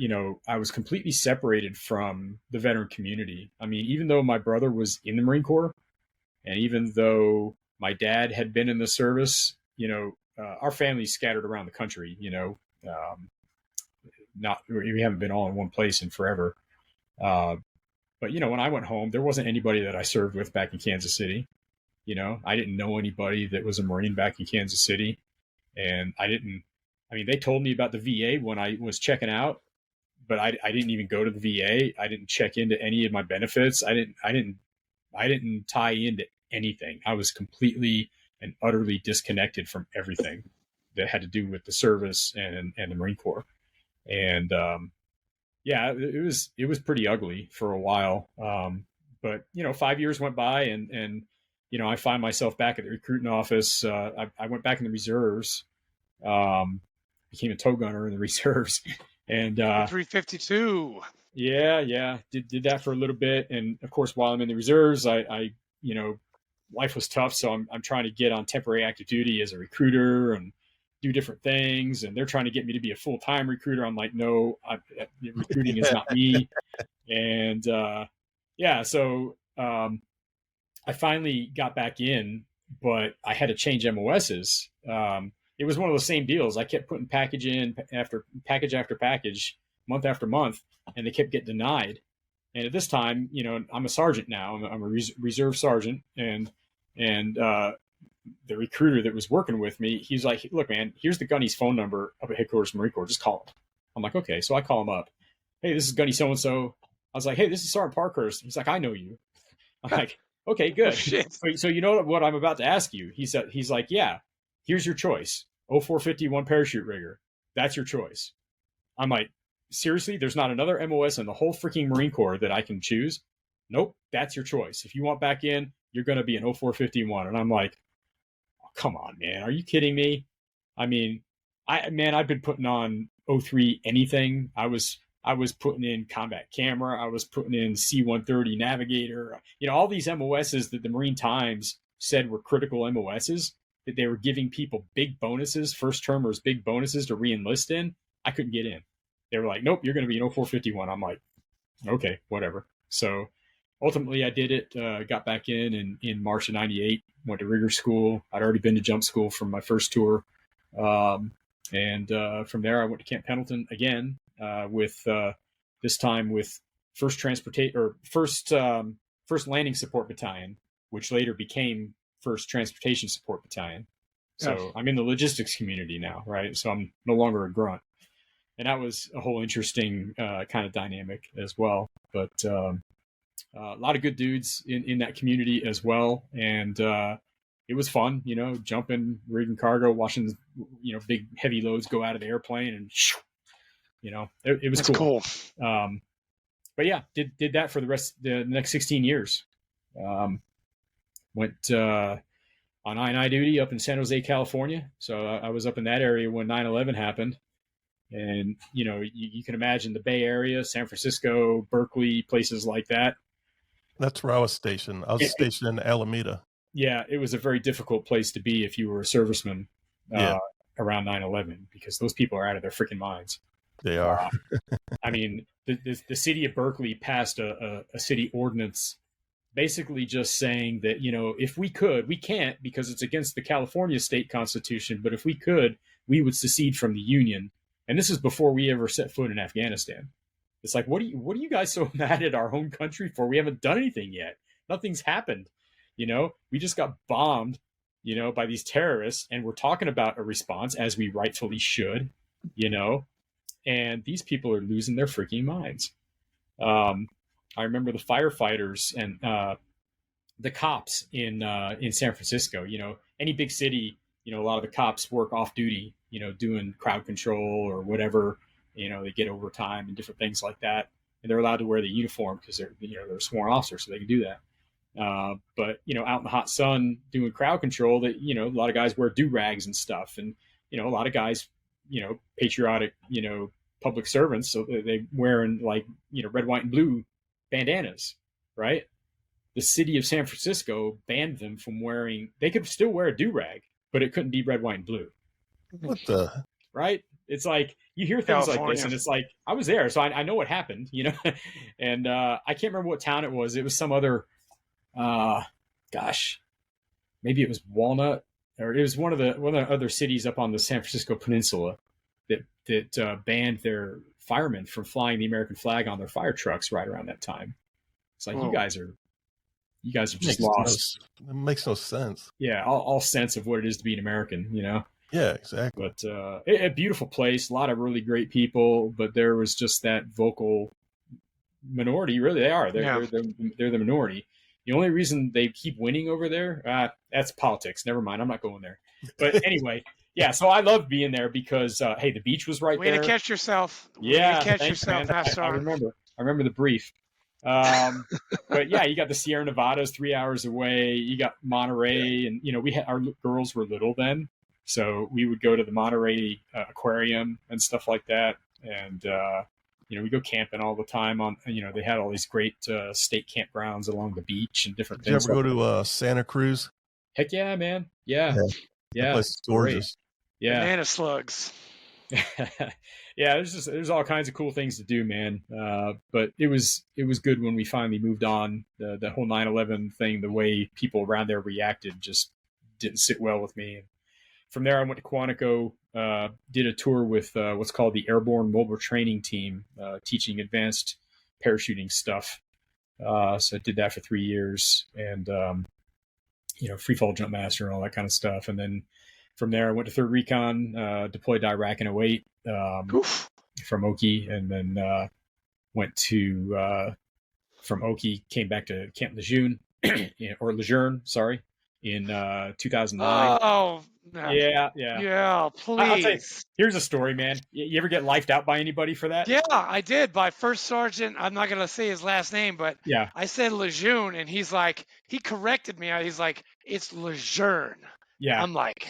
was completely separated from the veteran community. I mean, even though my brother was in the Marine Corps, and even though my dad had been in the service, our family's scattered around the country, we haven't been all in one place in forever. But, when I went home, there wasn't anybody that I served with back in Kansas City. I didn't know anybody that was a Marine back in Kansas City. And they told me about the VA when I was checking out, but I didn't even go to the VA. I didn't check into any of my benefits. I didn't tie into anything. I was completely and utterly disconnected from everything that had to do with the service and the Marine Corps. And, it was pretty ugly for a while. But 5 years went by, and I find myself back at the recruiting office. I went back in the reserves, became a tow gunner in the reserves, and 352. Yeah. Did that for a little bit. And of course, while I'm in the reserves, I life was tough. So I'm trying to get on temporary active duty as a recruiter and do different things. And they're trying to get me to be a full-time recruiter. I'm like, no, recruiting is not me. And, so I finally got back in, but I had to change MOSs. It was one of those same deals. I kept putting package after package, month after month, and they kept getting denied. And at this time, I'm a sergeant now. I'm a reserve sergeant, and the recruiter that was working with me, he's like, "Look, man, here's the gunny's phone number up at headquarters Marine Corps. Just call him." I'm like, "Okay." So I call him up, hey, this is Gunny so-and-so. I was like, hey, this is Sergeant Parkhurst. He's like, I know you. I'm like, okay, good. Shit. So you know what I'm about to ask you? He's like, yeah, here's your choice. 0451 parachute rigger. That's your choice. I'm like, seriously? There's not another MOS in the whole freaking Marine Corps that I can choose? Nope, that's your choice. If you want back in, you're going to be an 0451. And I'm like, oh, come on, man. Are you kidding me? I mean, I've been putting on 03 anything. I was putting in combat camera. I was putting in C-130 navigator. You know, all these MOSs that the Marine Times said were critical MOSs, that they were giving people big bonuses, first termers, big bonuses to re-enlist in. I couldn't get in. They were like, nope, you're going to be an 0451. I'm like, okay, whatever. So ultimately I did it, got back in March of 98, went to rigger school. I'd already been to jump school from my first tour. And from there I went to Camp Pendleton again, with this time with first landing support battalion, which later became first transportation support battalion. So yes. I'm in the logistics community now, right? So I'm no longer a grunt. And that was a whole interesting kind of dynamic as well. But a lot of good dudes in that community as well. And it was fun, you know, jumping, rigging cargo, watching, you know, big heavy loads go out of the airplane, and you know, it was cool. But yeah, did that for the next 16 years. Went on I&I duty up in San Jose, California. So I was up in that area when 9/11 happened. And, you know, you can imagine the Bay Area, San Francisco, Berkeley, places like that. That's where I was stationed. I was stationed in Alameda. Yeah, it was a very difficult place to be if you were a serviceman around 9/11, because those people are out of their freaking minds. They are. I mean, the city of Berkeley passed a city ordinance basically just saying that, you know, if we could, we can't because it's against the California state constitution, but if we could, we would secede from the Union. And this is before we ever set foot in Afghanistan. It's like, what are you guys so mad at our home country for? We haven't done anything yet. Nothing's happened. You know, we just got bombed, you know, by these terrorists, and we're talking about a response, as we rightfully should, you know, and these people are losing their freaking minds. I remember the firefighters and the cops in San Francisco. You know, any big city, you know, a lot of the cops work off duty, you know, doing crowd control or whatever. You know, they get overtime and different things like that, and they're allowed to wear the uniform because they're sworn officers, so they can do that. But you know, out in the hot sun doing crowd control, that, you know, a lot of guys wear do-rags and stuff, and you know, a lot of guys, you know, patriotic, you know, public servants, so they wearing, like, you know, red, white, and blue bandanas, right? The city of San Francisco banned them from wearing. They could still wear a do-rag, but it couldn't be red, white, and blue. What the? Right? It's like, you hear things like this, and it's like, I was there, so I know what happened, you know. And I can't remember what town it was. It was some other, maybe it was Walnut, or it was one of the other cities up on the San Francisco Peninsula that banned their firemen from flying the American flag on their fire trucks right around that time. It's like, you guys are just lost. It makes no sense. Yeah, all sense of what it is to be an American, you know. Yeah, exactly. But a beautiful place, a lot of really great people, but there was just that vocal minority. Really, they are. They're the minority. The only reason they keep winning over there, that's politics. Never mind. I'm not going there. But anyway, yeah. So I loved being there because, hey, the beach was right there. Way to catch yourself. Yeah, way to catch yourself. I remember the brief. But yeah, you got the Sierra Nevadas 3 hours away. You got Monterey, and you know, our girls were little then. So we would go to the Monterey aquarium and stuff like that. And, you know, we go camping all the time on, you know, they had all these great state campgrounds along the beach and different things. Did you ever go to Santa Cruz? Heck yeah, man. Yeah. That place is gorgeous. Great. Yeah. Banana slugs. Yeah. There's all kinds of cool things to do, man. But it was good when we finally moved on. The whole 9/11 thing, the way people around there reacted just didn't sit well with me. From there, I went to Quantico, did a tour with what's called the Airborne Mobile Training Team, teaching advanced parachuting stuff. So I did that for 3 years, and you know, free fall jump master and all that kind of stuff. And then from there, I went to 3rd Recon, deployed to Iraq in 2008 from Oki, and then went to from Oki, came back to Camp Lejeune or Lejeune, sorry, in 2009. Oh, no. Yeah. Yeah, I'll tell you. please. Here's a story, man. You ever get lifed out by anybody for that? Yeah, I did by First Sergeant. I'm not gonna say his last name, but Yeah. I said Lejeune, and he's like, he corrected me. He's like, it's Lejeune. Yeah. I'm like,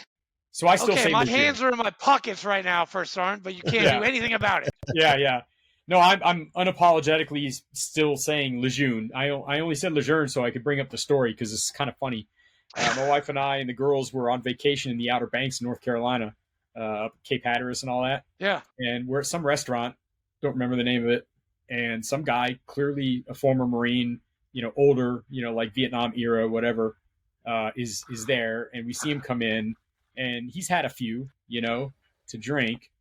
So I still okay, say my Lejeune. hands are in my pockets right now, First Sergeant, but you can't Yeah. do anything about it. Yeah. No, I'm unapologetically still saying Lejeune. I only said Lejeune so I could bring up the story because it's kind of funny. My wife and I and the girls were on vacation in the Outer Banks, North Carolina, up Cape Hatteras and all that. Yeah. And we're at some restaurant, don't remember the name of it, and some guy, clearly a former Marine, older, like Vietnam era, whatever, is there, and we see him come in, and he's had a few, to drink,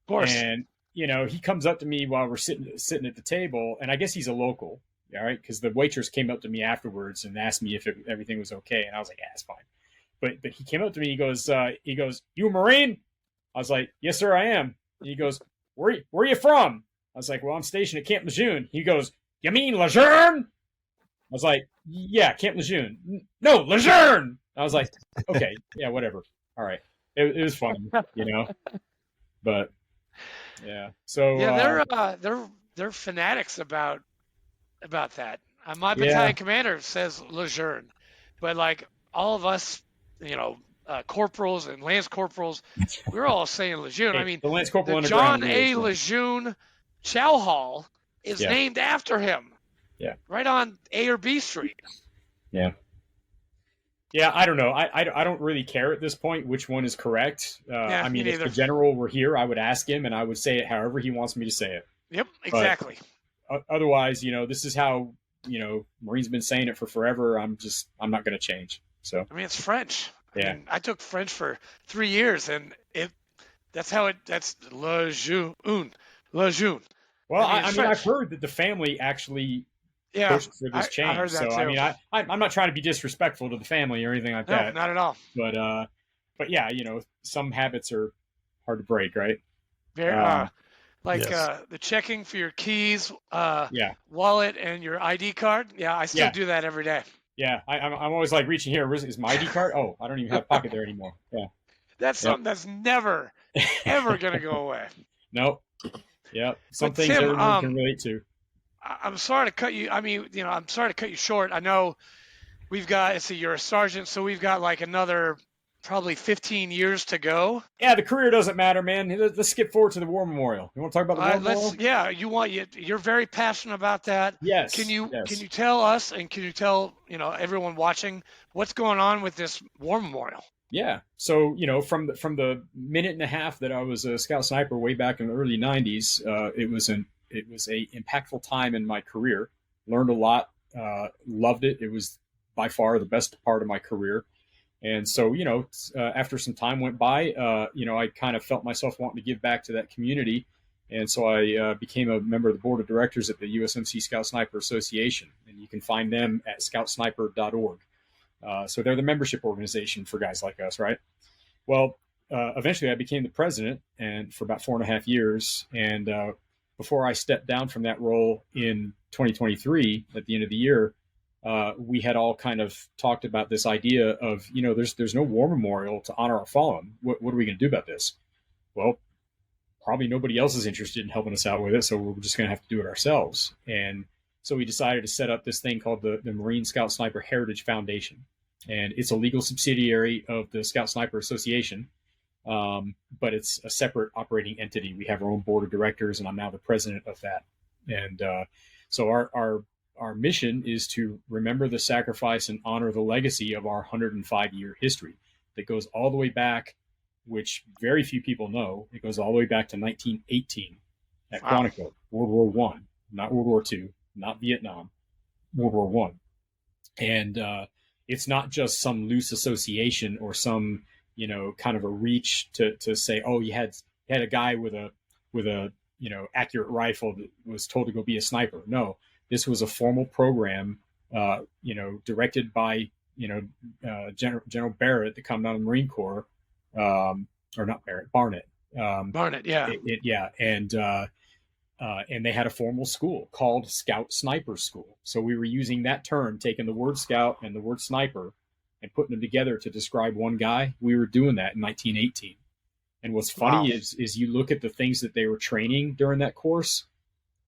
Of course. and he comes up to me while we're sitting at the table, and I guess he's a local, all right, because the waitress came up to me afterwards and asked me if everything was okay, and I was like, yeah, it's fine. But he came up to me, he goes, you a Marine? I was like, yes, sir, I am. And he goes, where are you from? I was like, well, I'm stationed at Camp Lejeune. He goes, you mean Lejeune? I was like, yeah, Camp Lejeune. No, Lejeune. I was like, okay, yeah, whatever. All right. It was fun, but yeah. So yeah, they're fanatics about that. My battalion commander says Lejeune, but like all of us, corporals and lance corporals, we're all saying Lejeune. hey, I mean, the Lance Corporal the John Underground A. rules, Lejeune Chow Hall is named after him. Yeah. Right on A or B Street. Yeah. Yeah, I don't know. I don't really care at this point which one is correct. I mean, if the general were here, I would ask him, and I would say it however he wants me to say it. Yep, exactly. But otherwise, this is how Marines been saying it for forever. I'm not going to change. So I mean, it's French. Yeah. I mean, I took French for 3 years, and that's Lejeune. Lejeune. Well, I mean, I've heard that the family actually pushed for this change. I heard that so, too. I mean, I'm not trying to be disrespectful to the family or anything like that. No, not at all. But yeah, some habits are hard to break, right? Very, Yes. the checking for your keys, wallet, and your ID card. Yeah, I still do that every day. Yeah, I'm always like reaching here. Is my ID card? Oh, I don't even have a pocket there anymore. Yeah. That's something that's never, ever going to go away. Nope. Yep. Some But things Tim, everyone can relate to. I'm sorry to cut you. I mean, I'm sorry to cut you short. I know we've got, you're a sergeant, so we've got like another probably 15 years to go. Yeah, the career doesn't matter, man. Let's skip forward to the War Memorial. You want to talk about the War Memorial? Yeah, you're very passionate about that. Yes. Can you tell us, and can you tell everyone watching what's going on with this War Memorial? Yeah. So, from the minute and a half that I was a scout sniper way back in the early 90s, it was a impactful time in my career. Learned a lot, loved it. It was by far the best part of my career. And so, after some time went by, I kind of felt myself wanting to give back to that community. And so I became a member of the board of directors at the USMC Scout Sniper Association. And you can find them at scoutsniper.org. So they're the membership organization for guys like us, right? Well, eventually I became the president and for about 4.5 years. And before I stepped down from that role in 2023, at the end of the year, we had all kind of talked about this idea of, there's no war memorial to honor our fallen. What are we going to do about this? Well, probably nobody else is interested in helping us out with it, so we're just going to have to do it ourselves. And so we decided to set up this thing called the Marine Scout Sniper Heritage Foundation. And it's a legal subsidiary of the Scout Sniper Association, but it's a separate operating entity. We have our own board of directors, and I'm now the president of that. And so our mission is to remember the sacrifice and honor the legacy of our 105-year history that goes all the way back, which very few people know. It goes all the way back to 1918 at Quantico, World War I, not World War II, not Vietnam, World War I. And it's not just some loose association or some, kind of a reach to say, oh, you had a guy with a accurate rifle that was told to go be a sniper. No, this was a formal program, directed by, General Barrett, the Commandant of the Marine Corps, or not Barrett, Barnett. Barnett, yeah. And And they had a formal school called Scout Sniper School. So we were using that term, taking the word scout and the word sniper and putting them together to describe one guy. We were doing that in 1918. And what's funny is you look at the things that they were training during that course,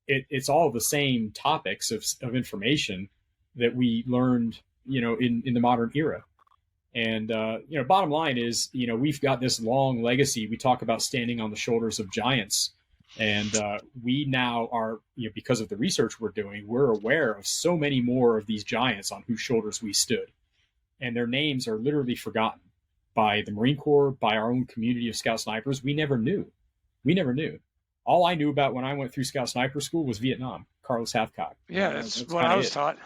it's all the same topics of information that we learned, in the modern era. And, bottom line is, we've got this long legacy. We talk about standing on the shoulders of giants. And we now are, because of the research we're doing, we're aware of so many more of these giants on whose shoulders we stood. And their names are literally forgotten by the Marine Corps, by our own community of Scout Snipers. We never knew. All I knew about when I went through Scout Sniper School was Vietnam, Carlos Hathcock. Yeah, that's what I was taught.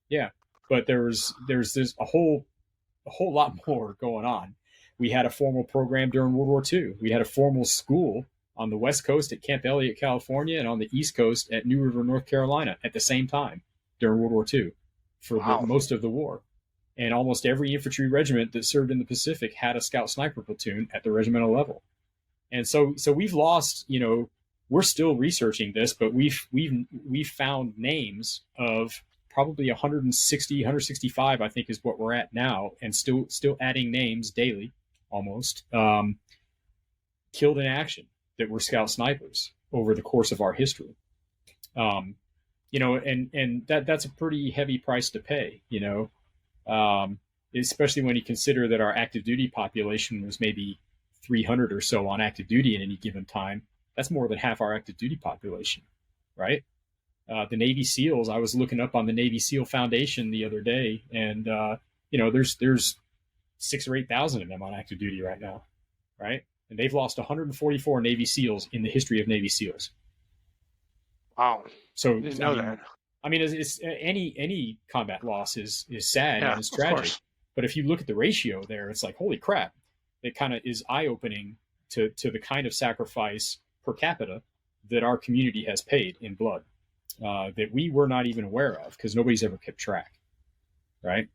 Yeah, but there's this a whole lot more going on. We had a formal program during World War II. We had a formal school on the West Coast at Camp Elliott, California, and on the East Coast at New River, North Carolina at the same time during World War II for most of the war. And almost every infantry regiment that served in the Pacific had a Scout Sniper platoon at the regimental level. And so we've lost, we're still researching this, but we've found names of probably 160, 165, I think is what we're at now, and still adding names daily, almost, killed in action that were Scout Snipers over the course of our history. And that's a pretty heavy price to pay, especially when you consider that our active duty population was maybe 300 or so on active duty at any given time. That's more than half our active duty population, right? The Navy SEALs, I was looking up on the Navy SEAL Foundation the other day, and there's 6,000 or 8,000 of them on active duty right now, right? And they've lost 144 Navy SEALs in the history of Navy SEALs. Wow! So didn't know that. I mean, it's any combat loss is sad and it's tragic. But if you look at the ratio there, it's like, holy crap! It kind of is eye-opening to the kind of sacrifice per capita that our community has paid in blood that we were not even aware of because nobody's ever kept track, right?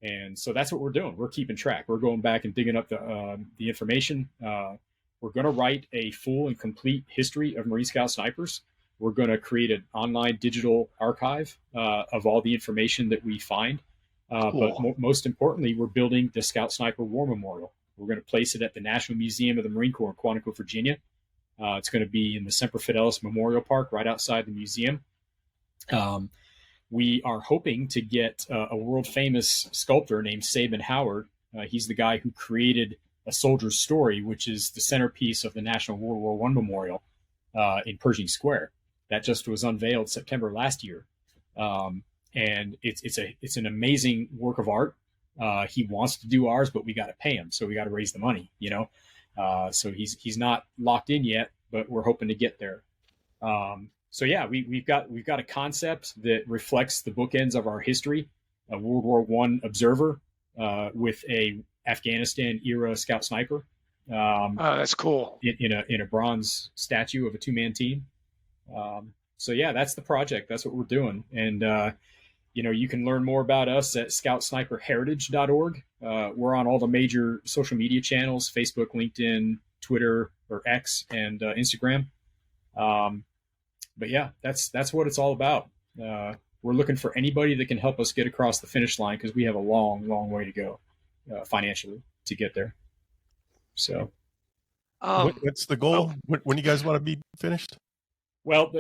And so that's what we're doing. We're keeping track. We're going back and digging up the information. We're going to write a full and complete history of Marine Scout Snipers. We're going to create an online digital archive of all the information that we find. Cool. But most importantly, we're building the Scout Sniper War Memorial. We're going to place it at the National Museum of the Marine Corps in Quantico, Virginia. It's going to be in the Semper Fidelis Memorial Park right outside the museum. We are hoping to get a world-famous sculptor named Sabin Howard. He's the guy who created A Soldier's Story, which is the centerpiece of the National World War I Memorial in Pershing Square. That just was unveiled September last year. And it's an amazing work of art. He wants to do ours, but we got to pay him. So we got to raise the money, so he's not locked in yet, but we're hoping to get there. So yeah, we've got a concept that reflects the bookends of our history, a World War I observer with a Afghanistan era Scout Sniper. Oh, that's cool. In a bronze statue of a 2-man team. So yeah, that's the project. That's what we're doing. And you can learn more about us at scoutsniperheritage.org. We're on all the major social media channels: Facebook, LinkedIn, Twitter, or X, and Instagram. But yeah, that's what it's all about. We're looking for anybody that can help us get across the finish line because we have a long, long way to go financially to get there. So, what's the goal? When you guys want to be finished? Well,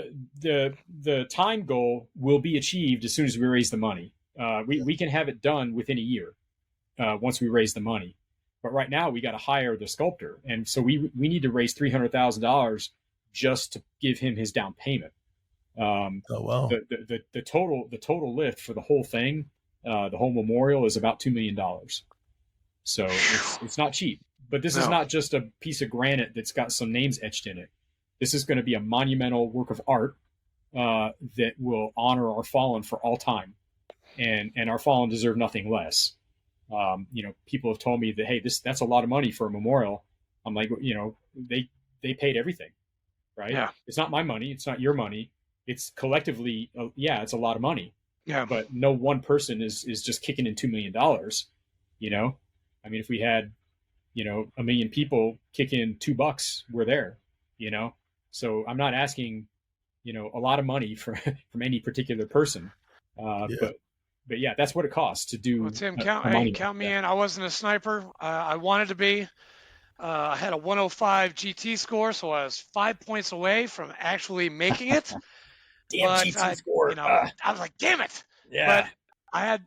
the time goal will be achieved as soon as we raise the money. We can have it done within a year once we raise the money. But right now we got to hire the sculptor, and so we need to raise $300,000 just to give him his down payment. Oh wow! The total lift for the whole thing, the whole memorial, is about $2 million. So it's not cheap. But this is not just a piece of granite that's got some names etched in it. This is going to be a monumental work of art that will honor our fallen for all time, and our fallen deserve nothing less. People have told me that, hey, that's a lot of money for a memorial. I'm like, they paid everything, right? Yeah. It's not my money. It's not your money. It's collectively, it's a lot of money. Yeah. But no one person is just kicking in $2 million. I mean, if we had, 1 million people kick in $2, we're there. So I'm not asking, a lot of money from any particular person. But yeah, that's what it costs to do. Well, Tim, money count me in. I wasn't a sniper. I wanted to be. I had a 105 GT score, so I was 5 points away from actually making it. Damn GT score. I was like, damn it. Yeah. But I had,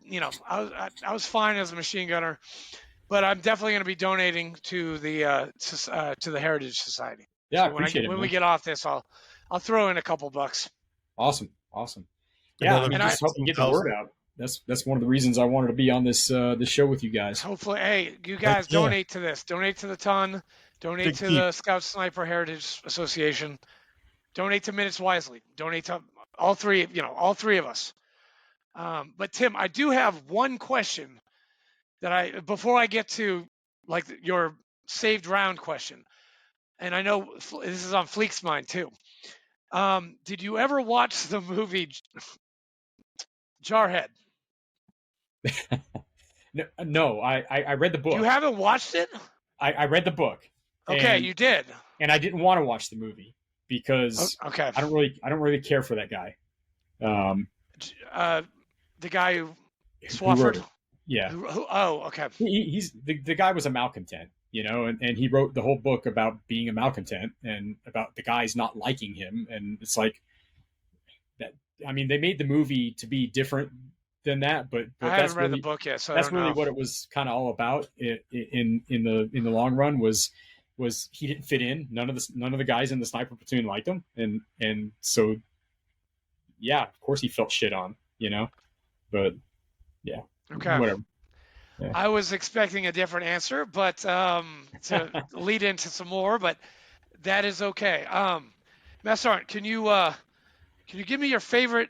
I was fine as a machine gunner. But I'm definitely going to be donating to the Heritage Society. Yeah, so I appreciate it. When we get off this, I'll throw in a couple bucks. Awesome. Yeah, just helping get the word out. That's one of the reasons I wanted to be on this show with you guys. Hopefully, hey, you guys donate to this. Donate to the Ton. Donate to the Scout Sniper Heritage Association. Donate to Minutes Wisely. Donate to all three of us. But Tim, I do have one question that before I get to like your saved round question, and I know this is on Fleek's mind too. Did you ever watch the movie Jarhead? No, I read the book. You haven't watched it? I read the book. Okay, you did. And I didn't want to watch the movie because I don't really care for that guy. The guy who Swafford. Yeah. Okay. He's the guy was a malcontent, and he wrote the whole book about being a malcontent and about the guys not liking him. And it's like that. I mean, they made the movie to be different than that, but I haven't read the book yet, so that's I don't know. what it was kind of all about. In the long run was he didn't fit in. None of the guys in the sniper platoon liked him, and so yeah, of course he felt shit on, but yeah. Okay. Whatever. Yeah. I was expecting a different answer, but to lead into some more, but that is okay. Master, can you give me your favorite?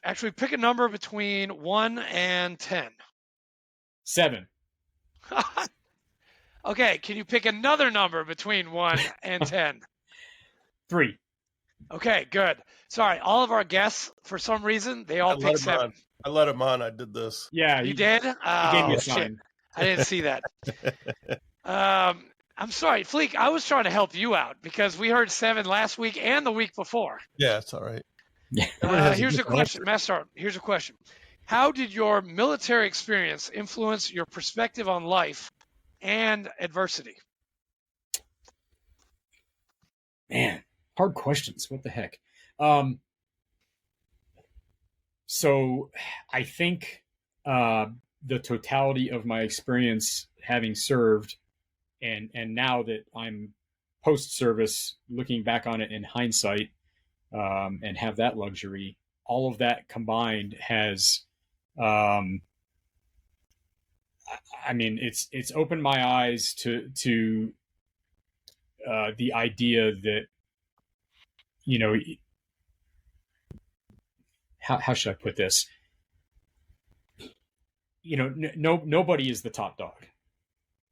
Actually, pick a number between 1 and 10. 7. Okay. Can you pick another number between 1 and 10? 3. Okay. Good. Sorry, all of our guests, for some reason, they all picked 7. I let him on. I did this. Yeah, you did. He gave me a sign. I didn't see that. I'm sorry, Fleek. I was trying to help you out because we heard 7 last week and the week before. Yeah, it's all right. Here's a question, Master. Here's a question. How did your military experience influence your perspective on life and adversity? Man, hard questions. What the heck? So I think the totality of my experience having served and now that I'm post-service, looking back on it in hindsight, and have that luxury, all of that combined has, it's opened my eyes to the idea that, how should I put this? Nobody is the top dog.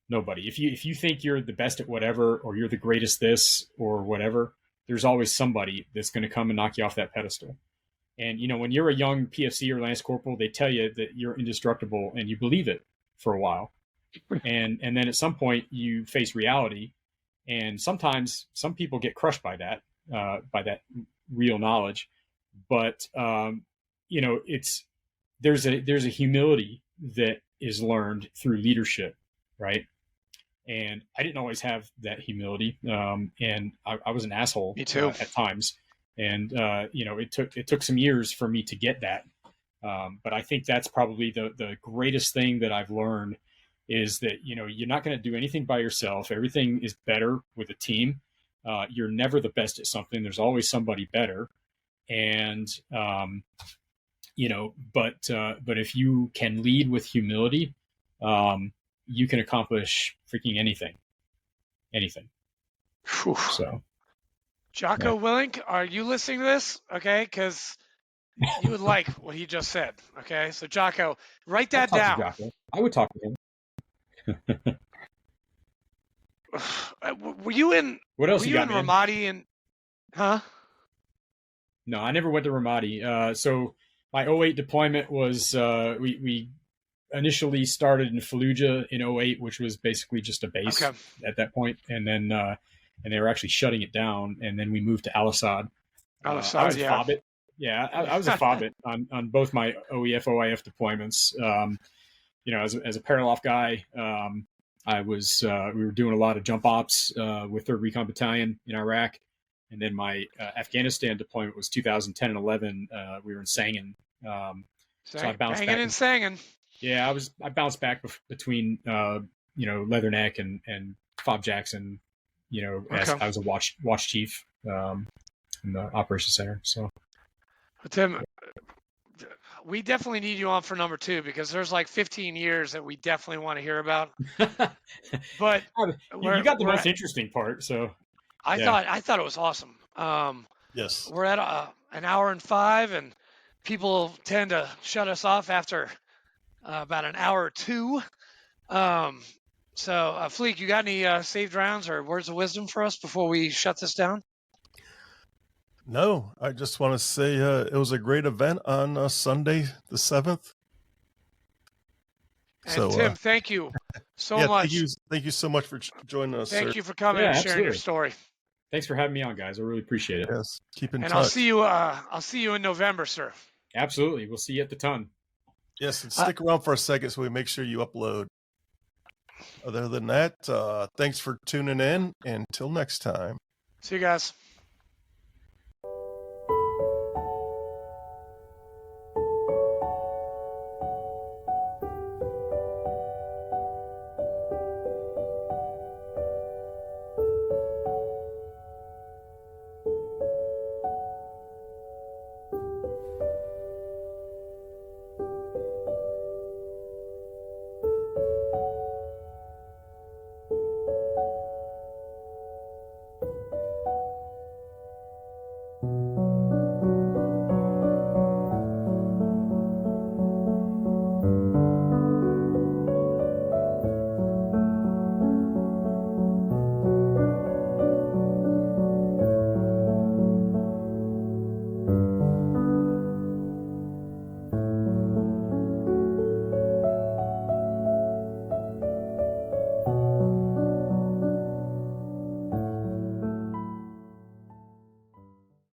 Nobody. If you think you're the best at whatever, or you're the greatest this or whatever, there's always somebody that's going to come and knock you off that pedestal. And, when you're a young PFC or Lance Corporal, they tell you that you're indestructible and you believe it for a while. And then at some point you face reality. And sometimes some people get crushed by that real knowledge. But, there's a humility that is learned through leadership, right? And I didn't always have that humility, and I was an asshole. Me too. At times, and it took some years for me to get that. But I think that's probably the greatest thing that I've learned is that you're not going to do anything by yourself. Everything is better with a team. You're never the best at something. There's always somebody better, and but if you can lead with humility, you can accomplish freaking anything. Whew. So, Jocko Willink, are you listening to this? Okay, because you would like what he just said. Okay, so Jocko, write that down. I would talk to him. Were you in? What else were you you got, in man? Ramadi and? Huh? No, I never went to Ramadi. So my 08 deployment was we initially started in Fallujah in 08, which was basically just a base at that point, and then and they were actually shutting it down, and then we moved to Al Asad. Oh, I sorry. was a Yeah. FOBIT. Yeah, I was a FOBIT on both my OEF, OIF deployments. As a Paraloft guy, we were doing a lot of jump ops with 3rd Recon Battalion in Iraq. And then my Afghanistan deployment was 2010 and 11. We were in Sangin. So I bounced banging back. and singing. Yeah, I bounced back between Leatherneck and Fob Jackson. As Okay. I was a watch chief in the operations center. So, Tim, we definitely need you on for number 2 because there's like 15 years that we definitely want to hear about. But you got the most interesting part. So I thought it was awesome. Yes. We're at an hour and 5, and people tend to shut us off after about an hour or 2. So, Fleek, you got any saved rounds or words of wisdom for us before we shut this down? No, I just want to say it was a great event on Sunday the 7th. And Tim, thank you so much. Thank you so much for joining us. Thank sir. you for coming and sharing your story. Thanks for having me on, guys. I really appreciate it. Yes, keep in touch. And I'll see you in November, sir. Absolutely. We'll see you at the ton. Yes, and stick around for a second so we make sure you upload. Other than that, thanks for tuning in. Until next time. See you guys.